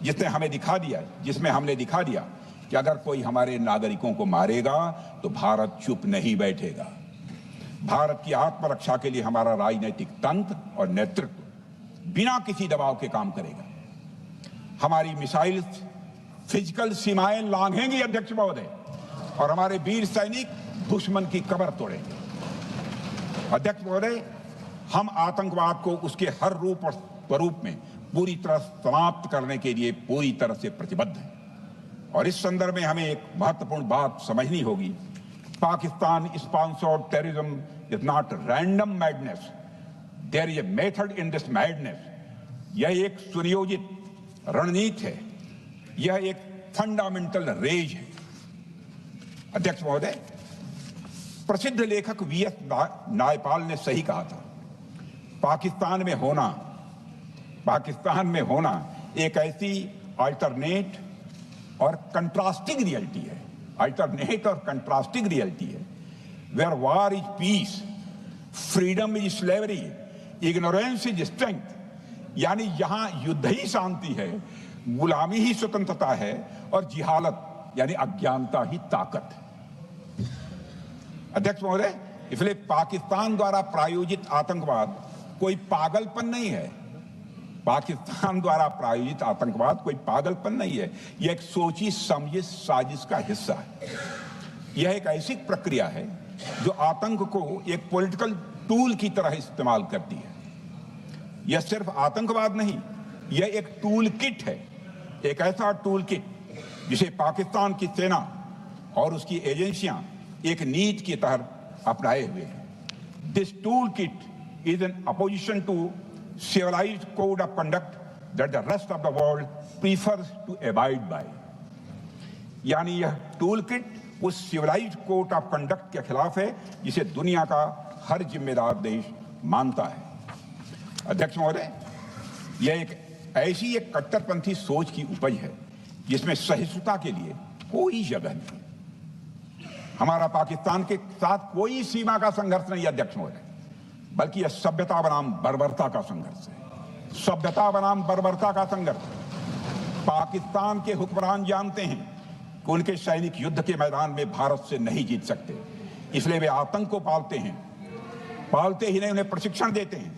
जिसमें हमने दिखा दिया कि अगर कोई हमारे नागरिकों को मारेगा तो भारत चुप नहीं बैठेगा। भारत की आत्मरक्षा के लिए हमारा राजनीतिक तंत्र और नेतृत्व बिना किसी दबाव के काम करेगा। हमारी मिसाइल फिजिकल सीमाएं लांघेंगी अध्यक्ष महोदय, और हमारे वीर सैनिक दुश्मन की कमर तोड़ेंगे। अध्यक्ष महोदय, हम आतंकवाद को उसके हर रूप और स्वरूप में पूरी तरह समाप्त करने के लिए पूरी तरह से प्रतिबद्ध हैं, और इस संदर्भ में हमें एक महत्वपूर्ण बात समझनी होगी। Pakistan sponsored terrorism is not random madness, there is a method in this madness. यह एक सुनियोजित रणनीति है, यह एक फंडामेंटल रेज है। अध्यक्ष महोदय, प्रसिद्ध लेखक वीएस नायपाल ने सही कहा था, पाकिस्तान में होना एक ऐसी अल्टरनेट और कंट्रास्टिंग रियलिटी है, where war is peace, freedom is slavery, ignorance is strength. यानी यहां युद्ध ही शांति है, गुलामी ही स्वतंत्रता है और जिहालत यानी अज्ञानता ही ताकत है। अध्यक्ष महोदय, इसलिए पाकिस्तान द्वारा प्रायोजित आतंकवाद कोई पागलपन नहीं है। पाकिस्तान द्वारा प्रायोजित आतंकवाद कोई पागलपन नहीं है, यह एक सोची समझी साजिश का हिस्सा है। यह एक ऐसी प्रक्रिया है जो आतंक को एक पॉलिटिकल टूल की तरह इस्तेमाल करती है। यह सिर्फ आतंकवाद नहीं, यह एक टूल किट है, एक ऐसा टूल किट जिसे पाकिस्तान की सेना और उसकी एजेंसियां एक नीति की तरह अपनाए हुए हैं। This tool kit is an opposition to civilized code of conduct that the rest of the world prefers to abide by। यानी यह टूल किट उस सिविलाइज्ड कोड ऑफ कंडक्ट के खिलाफ है जिसे दुनिया का हर जिम्मेदार देश मानता है। अध्यक्ष महोदय, यह एक ऐसी कट्टरपंथी सोच की उपज है जिसमें सहिष्णुता के लिए कोई जगह नहीं। हमारा पाकिस्तान के साथ कोई सीमा का संघर्ष नहीं है अध्यक्ष महोदय, बल्कि यह सभ्यता बनाम बर्बरता का संघर्ष है। पाकिस्तान के हुक्मरान जानते हैं कि उनके सैनिक युद्ध के मैदान में भारत से नहीं जीत सकते, इसलिए वे आतंक को पालते ही नहीं, उन्हें प्रशिक्षण देते हैं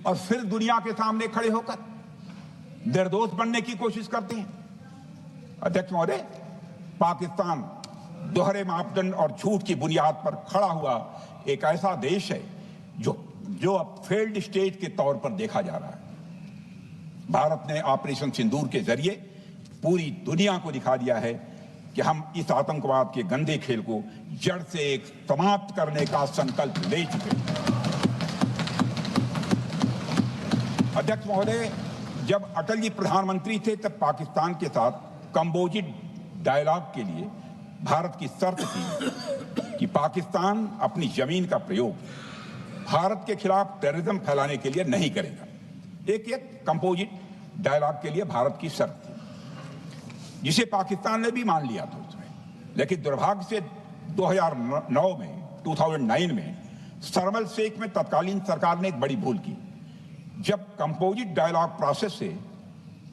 और फिर दुनिया के सामने खड़े होकर निर्दोष बनने की कोशिश करते हैं। अध्यक्ष महोदय, पाकिस्तान दोहरे मापदंड और झूठ की बुनियाद पर खड़ा हुआ एक ऐसा देश है जो अब फेल्ड स्टेट के तौर पर देखा जा रहा है। भारत ने ऑपरेशन सिंदूर के जरिए पूरी दुनिया को दिखा दिया है कि हम इस आतंकवाद के गंदे खेल को जड़ से एक समाप्त करने का संकल्प ले चुके हैं। अध्यक्ष महोदय, जब अटल जी प्रधानमंत्री थे तब पाकिस्तान के साथ कंबोजिट डायलॉग के लिए भारत की शर्त थी कि पाकिस्तान अपनी जमीन का प्रयोग भारत के खिलाफ टेररिज्म फैलाने के लिए नहीं करेगा। एक कंपोजिट डायलॉग के लिए भारत की शर्त थी, जिसे पाकिस्तान ने भी मान लिया था उसमें। लेकिन दुर्भाग्य से 2009 में शर्म एल शेख में तत्कालीन सरकार ने एक बड़ी भूल की, जब कंपोजिट डायलॉग प्रोसेस से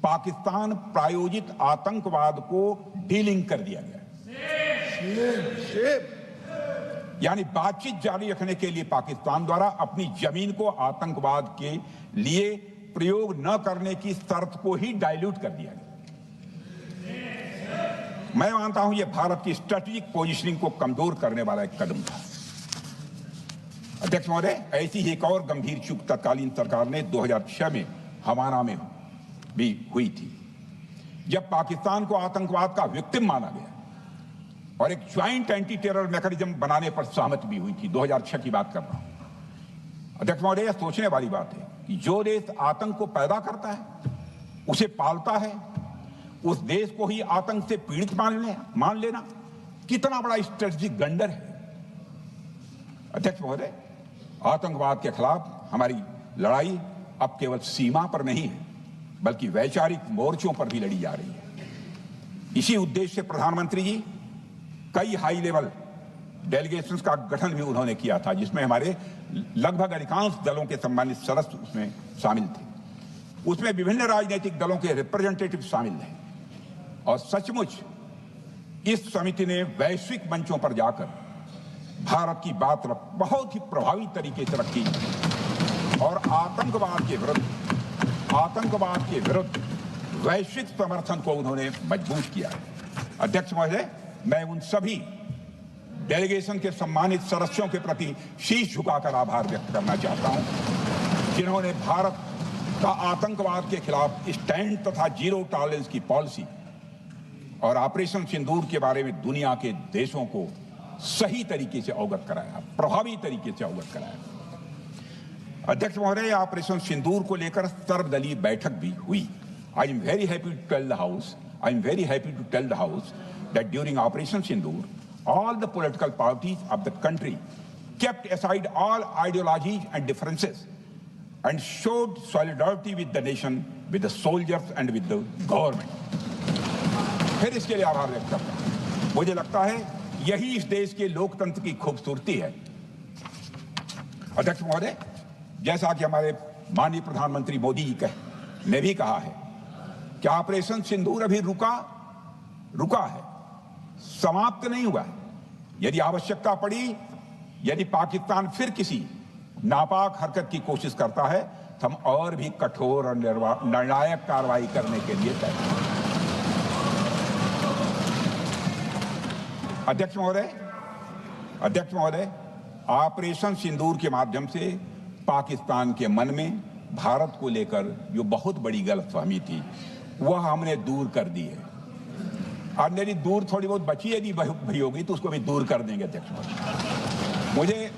पाकिस्तान प्रायोजित आतंकवाद को डीलिंक कर दिया गया। यानी बातचीत जारी रखने के लिए पाकिस्तान द्वारा अपनी जमीन को आतंकवाद के लिए प्रयोग न करने की शर्त को ही डाइल्यूट कर दिया गया। मैं मानता हूं यह भारत की स्ट्रेटेजिक पोजीशनिंग को कमजोर करने वाला एक कदम था। अध्यक्ष महोदय, ऐसी ही एक और गंभीर चूक तत्कालीन सरकार ने 2006 में हवाना में भी हुई थी, जब पाकिस्तान को आतंकवाद का विक्टिम माना गया और एक ज्वाइंट एंटी टेरर मैकेनिज्म बनाने पर सहमति भी हुई थी। 2006 की बात कर रहा हूं। अध्यक्ष महोदय, यह सोचने वाली बात है कि जो देश आतंक को पैदा करता है, उसे पालता है, उस देश को ही आतंक से पीड़ित मान लेना कितना बड़ा स्ट्रेटेजिक ब्लंडर है। अध्यक्ष महोदय, आतंकवाद के खिलाफ हमारी लड़ाई अब केवल सीमा पर नहीं है, बल्कि वैचारिक मोर्चों पर भी लड़ी जा रही है। इसी उद्देश्य से प्रधानमंत्री जी कई हाई लेवल डेलीगेशंस का गठन भी उन्होंने किया था, जिसमें हमारे लगभग अधिकांश दलों के सम्मानित सदस्य उसमें शामिल थे। उसमें विभिन्न राजनीतिक दलों के रिप्रेजेंटेटिव शामिल थे और सचमुच इस समिति ने वैश्विक मंचों पर जाकर भारत की बात बहुत ही प्रभावी तरीके से रखी और आतंकवाद के विरुद्ध वैश्विक समर्थन को उन्होंने मजबूत किया है। अध्यक्ष महोदय, मैं उन सभी डेलीगेशन के सम्मानित सदस्यों के प्रति शीश झुकाकर आभार व्यक्त करना चाहता हूं, जिन्होंने भारत का आतंकवाद के खिलाफ स्टैंड तथा जीरो टॉलरेंस की पॉलिसी और ऑपरेशन सिंदूर के बारे में दुनिया के देशों को सही तरीके से अवगत कराया, प्रभावी तरीके से अवगत कराया। अध्यक्ष महोदय, ऑपरेशन सिंदूर को लेकर सर्वदलीय बैठक भी हुई। I am very happy to tell the house that during Operation Sindoor, all the political parties of the country kept aside all ideologies and differences and showed solidarity with the nation, with the soldiers and with the government. फिर इसके लिए आभार व्यक्त करता हूं। मुझे लगता है यही इस देश के लोकतंत्र की खूबसूरती है। अध्यक्ष महोदय, जैसा कि हमारे माननीय प्रधानमंत्री मोदी जी ने भी कहा है कि ऑपरेशन सिंदूर अभी रुका है, समाप्त नहीं हुआ है। यदि आवश्यकता पड़ी, यदि पाकिस्तान फिर किसी नापाक हरकत की कोशिश करता है तो हम और भी कठोर और निर्णायक कार्रवाई करने के लिए तैयार हैं। अध्यक्ष महोदय, ऑपरेशन सिंदूर के माध्यम से पाकिस्तान के मन में भारत को लेकर जो बहुत बड़ी गलतफहमी थी वह हमने दूर कर दी है। और मेरी दूर थोड़ी बहुत बची यदि भई होगी तो उसको भी दूर कर देंगे। अध्यक्ष महोदय, मुझे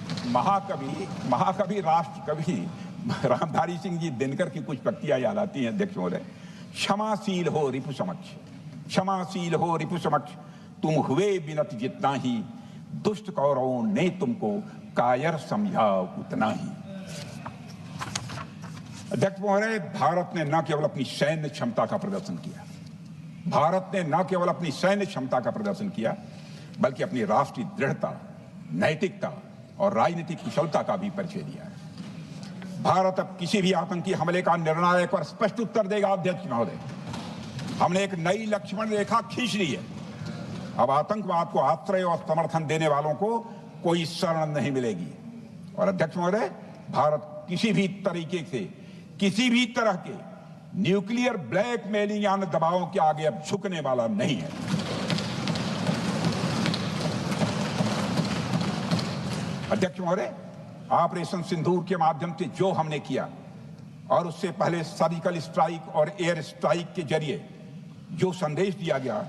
महाकवि राष्ट्र कवि रामधारी सिंह जी दिनकर की कुछ पंक्तियां याद आती हैं। अध्यक्ष महोदय, क्षमाशील हो रिपु समक्ष, क्षमाशील हो रिपु समक्ष, तुम हुए विनत जितना ही, दुष्ट कौरवों ने तुमको कायर समझा उतना ही। अध्यक्ष महोदय, भारत ने न केवल अपनी सैन्य क्षमता का प्रदर्शन किया, बल्कि अपनी राष्ट्रीय दृढ़ता, नैतिकता और राजनीतिक कुशलता का भी परिचय दिया है। भारत अब किसी भी आतंकी हमले का निर्णायक और स्पष्ट उत्तर देगा। अध्यक्ष महोदय, हमने एक नई लक्ष्मण रेखा खींच ली है। अब आतंकवाद को आश्रय और समर्थन देने वालों को कोई शरण नहीं मिलेगी। और अध्यक्ष महोदय, भारत किसी भी तरह के न्यूक्लियर ब्लैकमेलिंग या दबावों के आगे अब झुकने वाला नहीं है। अध्यक्ष महोदय, ऑपरेशन सिंदूर के माध्यम से जो हमने किया और उससे पहले सर्जिकल स्ट्राइक और एयर स्ट्राइक के जरिए जो संदेश दिया गया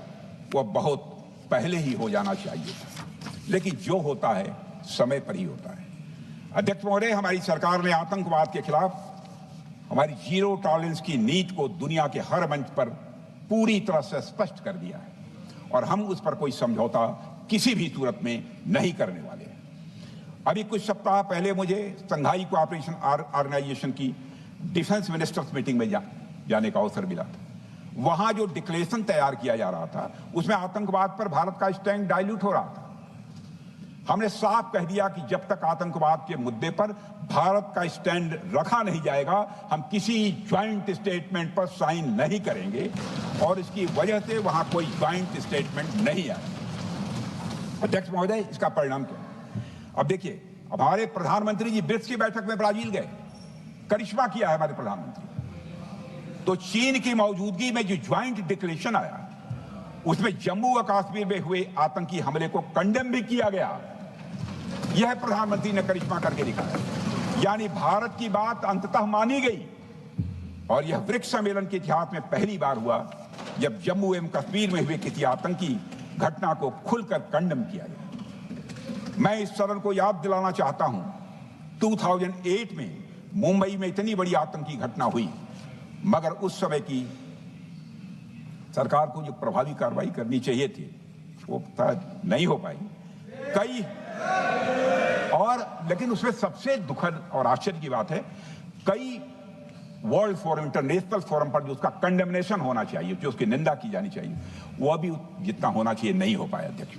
वह बहुत पहले ही हो जाना चाहिए, लेकिन जो होता है समय पर ही होता है। अध्यक्ष महोदय, हमारी सरकार ने आतंकवाद के खिलाफ हमारी जीरो टॉलरेंस की नीति को दुनिया के हर मंच पर पूरी तरह से स्पष्ट कर दिया है और हम उस पर कोई समझौता किसी भी सूरत में नहीं करने वाले हैं। अभी कुछ सप्ताह पहले मुझे शंघाई कोऑपरेशन ऑर्गेनाइजेशन की डिफेंस मिनिस्टर्स मीटिंग में जाने का अवसर मिला था। वहां जो डिक्लेरेशन तैयार किया जा रहा था उसमें आतंकवाद पर भारत का स्टैंड डाइल्यूट हो रहा था। हमने साफ कह दिया कि जब तक आतंकवाद के मुद्दे पर भारत का स्टैंड रखा नहीं जाएगा हम किसी ज्वाइंट स्टेटमेंट पर साइन नहीं करेंगे और इसकी वजह से वहां कोई ज्वाइंट स्टेटमेंट नहीं आया। अध्यक्ष महोदय, इसका परिणाम क्या? अब देखिए, हमारे प्रधानमंत्री जी ब्रिक्स की बैठक में ब्राजील गए, करिश्मा किया है हमारे प्रधानमंत्री। तो चीन की मौजूदगी में जो ज्वाइंट डिक्लेरेशन आया उसमें जम्मू और कश्मीर में हुए आतंकी हमले को कंडेम भी किया गया। यह प्रधानमंत्री ने करिश्मा करके दिखाया, यानी भारत की बात अंततः मानी गई। और यह ब्रिक्स सम्मेलन के इतिहास में पहली बार हुआ जब जम्मू एवं कश्मीर में हुए किसी आतंकी घटना को खुलकर कंडेम किया गया। मैं इस सदन को याद दिलाना चाहता हूं, 2008 में मुंबई में इतनी बड़ी आतंकी घटना हुई, मगर उस समय की सरकार को जो प्रभावी कार्रवाई करनी चाहिए थी वो नहीं हो पाई। लेकिन उसमें सबसे दुखद और आश्चर्य की बात है, कई वर्ल्ड फोरम, इंटरनेशनल फोरम पर जो उसका कंडेमनेशन होना चाहिए, जो उसकी निंदा की जानी चाहिए, वह भी जितना होना चाहिए नहीं हो पाया। अध्यक्ष,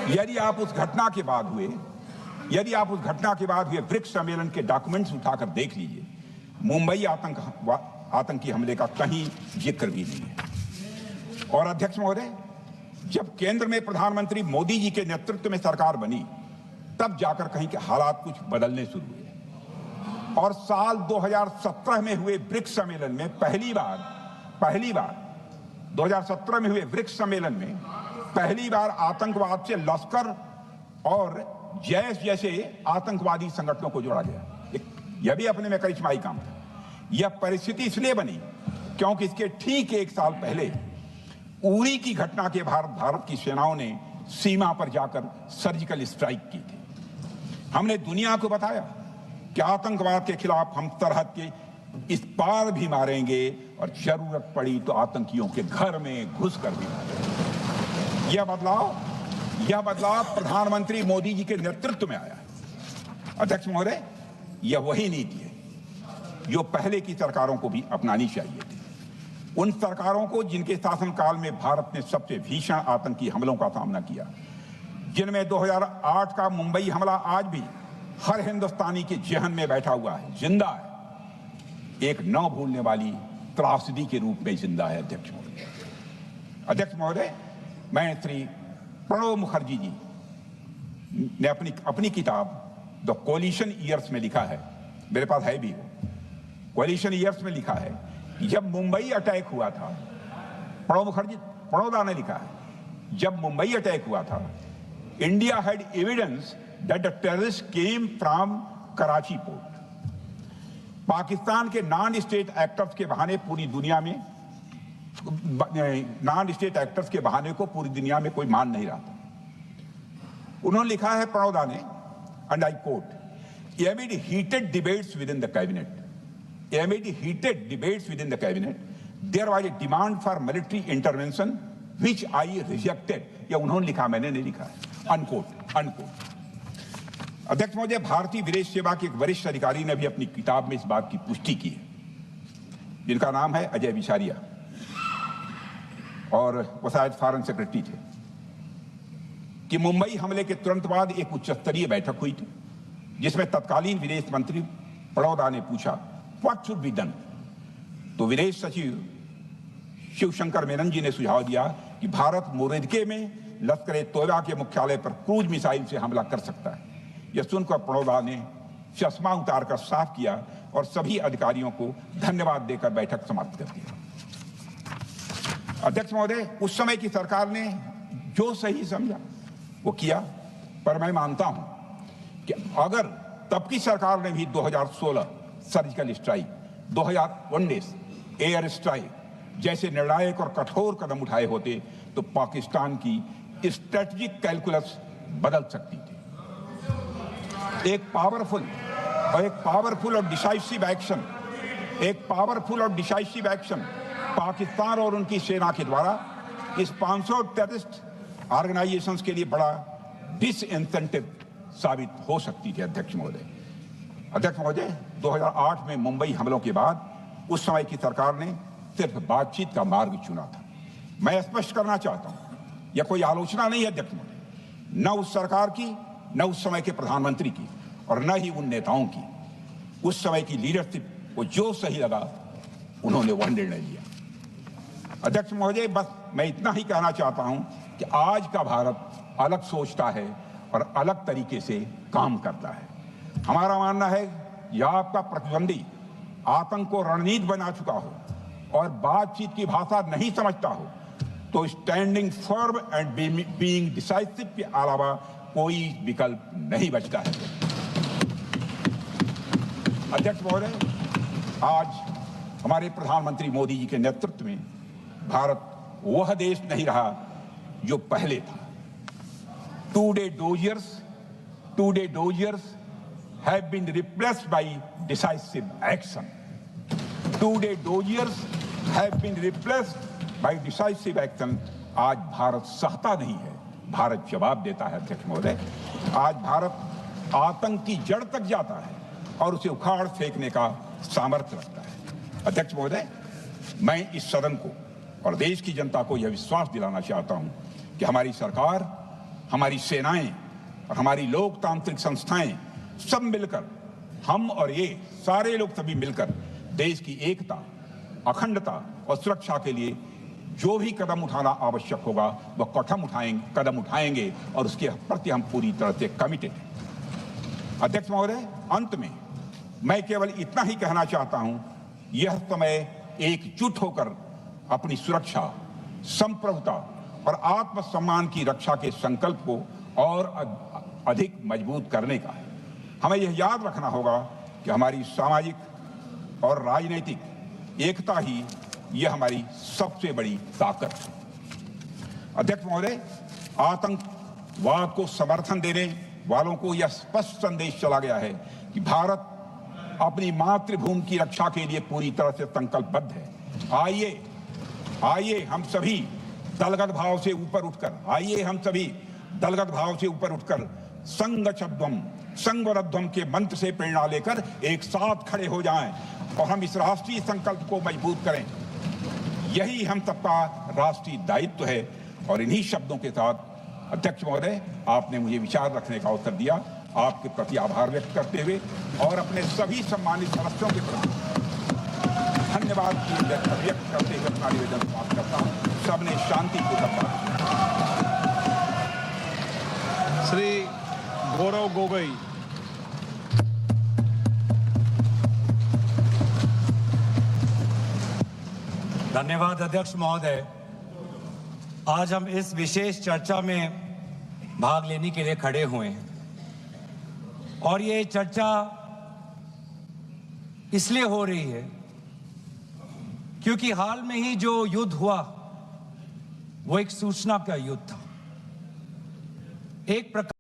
यदि आप उस घटना के बाद हुए ब्रिक्स सम्मेलन के डॉक्यूमेंट्स उठाकर देख लीजिए, मुंबई आतंकी हमले का कहीं जिक्र भी नहीं है। और अध्यक्ष महोदय, जब केंद्र में प्रधानमंत्री मोदी जी के नेतृत्व में सरकार बनी तब जाकर कहीं के हालात कुछ बदलने शुरू हुए और साल 2017 में हुए ब्रिक्स सम्मेलन में पहली बार 2017 में हुए ब्रिक्स सम्मेलन में पहली बार आतंकवाद से लश्कर और जैश जैसे आतंकवादी संगठनों को जोड़ा गया। यह भी अपने में करिश्माई काम था। यह परिस्थिति इसलिए बनी क्योंकि इसके ठीक एक साल पहले उरी की घटना के भारत की सेनाओं ने सीमा पर जाकर सर्जिकल स्ट्राइक की थी। हमने दुनिया को बताया कि आतंकवाद के खिलाफ हम सरहद के इस पार भी मारेंगे और जरूरत पड़ी तो आतंकियों के घर में घुसकर भी मारेंगे। यह बदलाव प्रधानमंत्री मोदी जी के नेतृत्व में आया है। अध्यक्ष महोदय, यह वही नीति है जो पहले की सरकारों को भी अपनानी चाहिए थी। उन सरकारों को जिनके शासनकाल में भारत ने सबसे भीषण आतंकी हमलों का सामना किया, जिनमें 2008 का मुंबई हमला आज भी हर हिंदुस्तानी के जहन में बैठा हुआ है, जिंदा है, एक न भूलने वाली त्रासदी के रूप में जिंदा है। अध्यक्ष महोदय, मैं श्री प्रणब मुखर्जी जी ने अपनी किताब द कोलिशन ईयर्स में लिखा है, मेरे पास है भी वो, कोलिशन ईयर्स में लिखा है कि जब मुंबई अटैक हुआ था, प्रणोदा ने लिखा है, जब मुंबई अटैक हुआ था, India had evidence that the terrorist came from Karachi port. Pakistan के नॉन स्टेट एक्टर्स के बहाने पूरी दुनिया में को पूरी दुनिया में कोई मान नहीं रहा था। उन्होंने लिखा है प्रणोदा ने, and I quote, amid heated debates within the cabinet, there was a demand for military intervention which I rejected. यह उन्होंने लिखा, मैंने नहीं लिखा है, अनकोट। अध्यक्ष महोदय, भारतीय विदेश सेवा के एक वरिष्ठ अधिकारी ने भी अपनी किताब में इस बात की पुष्टि की है, जिनका नाम है अजय विसारिया, और वो शायद फॉरेन सेक्रेटरी थे, कि मुंबई हमले के तुरंत बाद एक उच्च स्तरीय बैठक हुई थी जिसमें तत्कालीन विदेश मंत्री प्रणोदा ने पूछा व्हाट शुड बी डन। तो विदेश सचिव शिवशंकर मेनन जी ने सुझाव दिया कि भारत मोरदके में लश्कर ए तोयबा के मुख्यालय पर क्रूज मिसाइल से हमला कर सकता है। यह सुनकर प्रणोदा ने चश्मा उतारकर साफ किया और सभी अधिकारियों को धन्यवाद देकर बैठक समाप्त कर दिया। अध्यक्ष महोदय, उस समय की सरकार ने जो सही समझा वो किया, पर मैं मानता हूं कि अगर तब की सरकार ने भी 2016 सर्जिकल स्ट्राइक, 2019 एयर स्ट्राइक जैसे निर्णायक और कठोर कदम उठाए होते तो पाकिस्तान की स्ट्रेटेजिक कैलकुलस बदल सकती थी। एक पावरफुल और डिसाइसिव एक्शन पाकिस्तान और उनकी सेना के द्वारा इस 500 टेररिस्ट ऑर्गेनाइजेशंस के लिए बड़ा डिसइंसेंटिव साबित हो सकती थी। अध्यक्ष महोदय, 2008 में मुंबई हमलों के बाद उस समय की सरकार ने सिर्फ बातचीत का मार्ग चुना था। मैं स्पष्ट करना चाहता हूं, यह कोई आलोचना नहीं है अध्यक्ष महोदय, न उस सरकार की, न उस समय के प्रधानमंत्री की, और न ही उन नेताओं की। उस समय की लीडरशिप को जो सही लगा उन्होंने वह निर्णय लिया। अध्यक्ष महोदय, बस मैं इतना ही कहना चाहता हूं कि आज का भारत अलग सोचता है और अलग तरीके से काम करता है। हमारा मानना है यह आपका प्रतिद्वंदी आतंक को रणनीति बना चुका हो और बातचीत की भाषा नहीं समझता हो तो standing firm and being decisive के अलावा कोई विकल्प नहीं बचता है। अध्यक्ष महोदय, आज हमारे प्रधानमंत्री मोदी जी के नेतृत्व में भारत वह देश नहीं रहा जो पहले था। Two-day doziers have been replaced by decisive action. Two-day doziers have been replaced by decisive action. आज भारत सहता नहीं है, भारत जवाब देता है। अध्यक्ष महोदय, आज भारत आतंक की जड़ तक जाता है और उसे उखाड़ फेंकने का सामर्थ्य रखता है। अध्यक्ष महोदय, मैं इस सदन को और देश की जनता को यह विश्वास दिलाना चाहता हूं कि हमारी सरकार, हमारी सेनाएं और हमारी लोकतांत्रिक संस्थाएं सब मिलकर, हम और ये सारे लोग सभी मिलकर देश की एकता, अखंडता और सुरक्षा के लिए जो भी कदम उठाना आवश्यक होगा वह कदम उठाएंगे और उसके प्रति हम पूरी तरह से कमिटेड हैं। अध्यक्ष महोदय, अंत में मैं केवल इतना ही कहना चाहता हूं, यह समय एकजुट होकर अपनी सुरक्षा, संप्रभुता और आत्मसम्मान की रक्षा के संकल्प को और अधिक मजबूत करने का है। हमें यह याद रखना होगा कि हमारी सामाजिक और राजनीतिक एकता ही यह हमारी सबसे बड़ी ताकत है। अध्यक्ष महोदय, आतंकवाद को समर्थन देने वालों को यह स्पष्ट संदेश चला गया है कि भारत अपनी मातृभूमि की रक्षा के लिए पूरी तरह से संकल्पबद्ध है। आइए हम सभी दलगत भाव से ऊपर उठकर, आइए हम सभी दलगत भाव से ऊपर उठकर संगच्छध्वम संगवरध्वम के मंत्र से प्रेरणा लेकर एक साथ खड़े हो जाएं और हम इस राष्ट्रीय संकल्प को मजबूत करें। यही हम सबका राष्ट्रीय दायित्व है। और इन्हीं शब्दों के साथ अध्यक्ष महोदय, आपने मुझे विचार रखने का अवसर दिया। आपके प्रति आभार व्यक्त करते हुए और अपने सभी सम्मानित सदस्यों के प्रति धन्यवाद की व्यक्त करते हुए अपना निवेदन समाप्त करता हूं। सबने शांतिपूर्वक बात की। श्री गौरव गोगोई। धन्यवाद अध्यक्ष महोदय। आज हम इस विशेष चर्चा में भाग लेने के लिए खड़े हुए हैं और ये चर्चा इसलिए हो रही है क्योंकि हाल में ही जो युद्ध हुआ वो एक सूचना का युद्ध था। एक प्रकार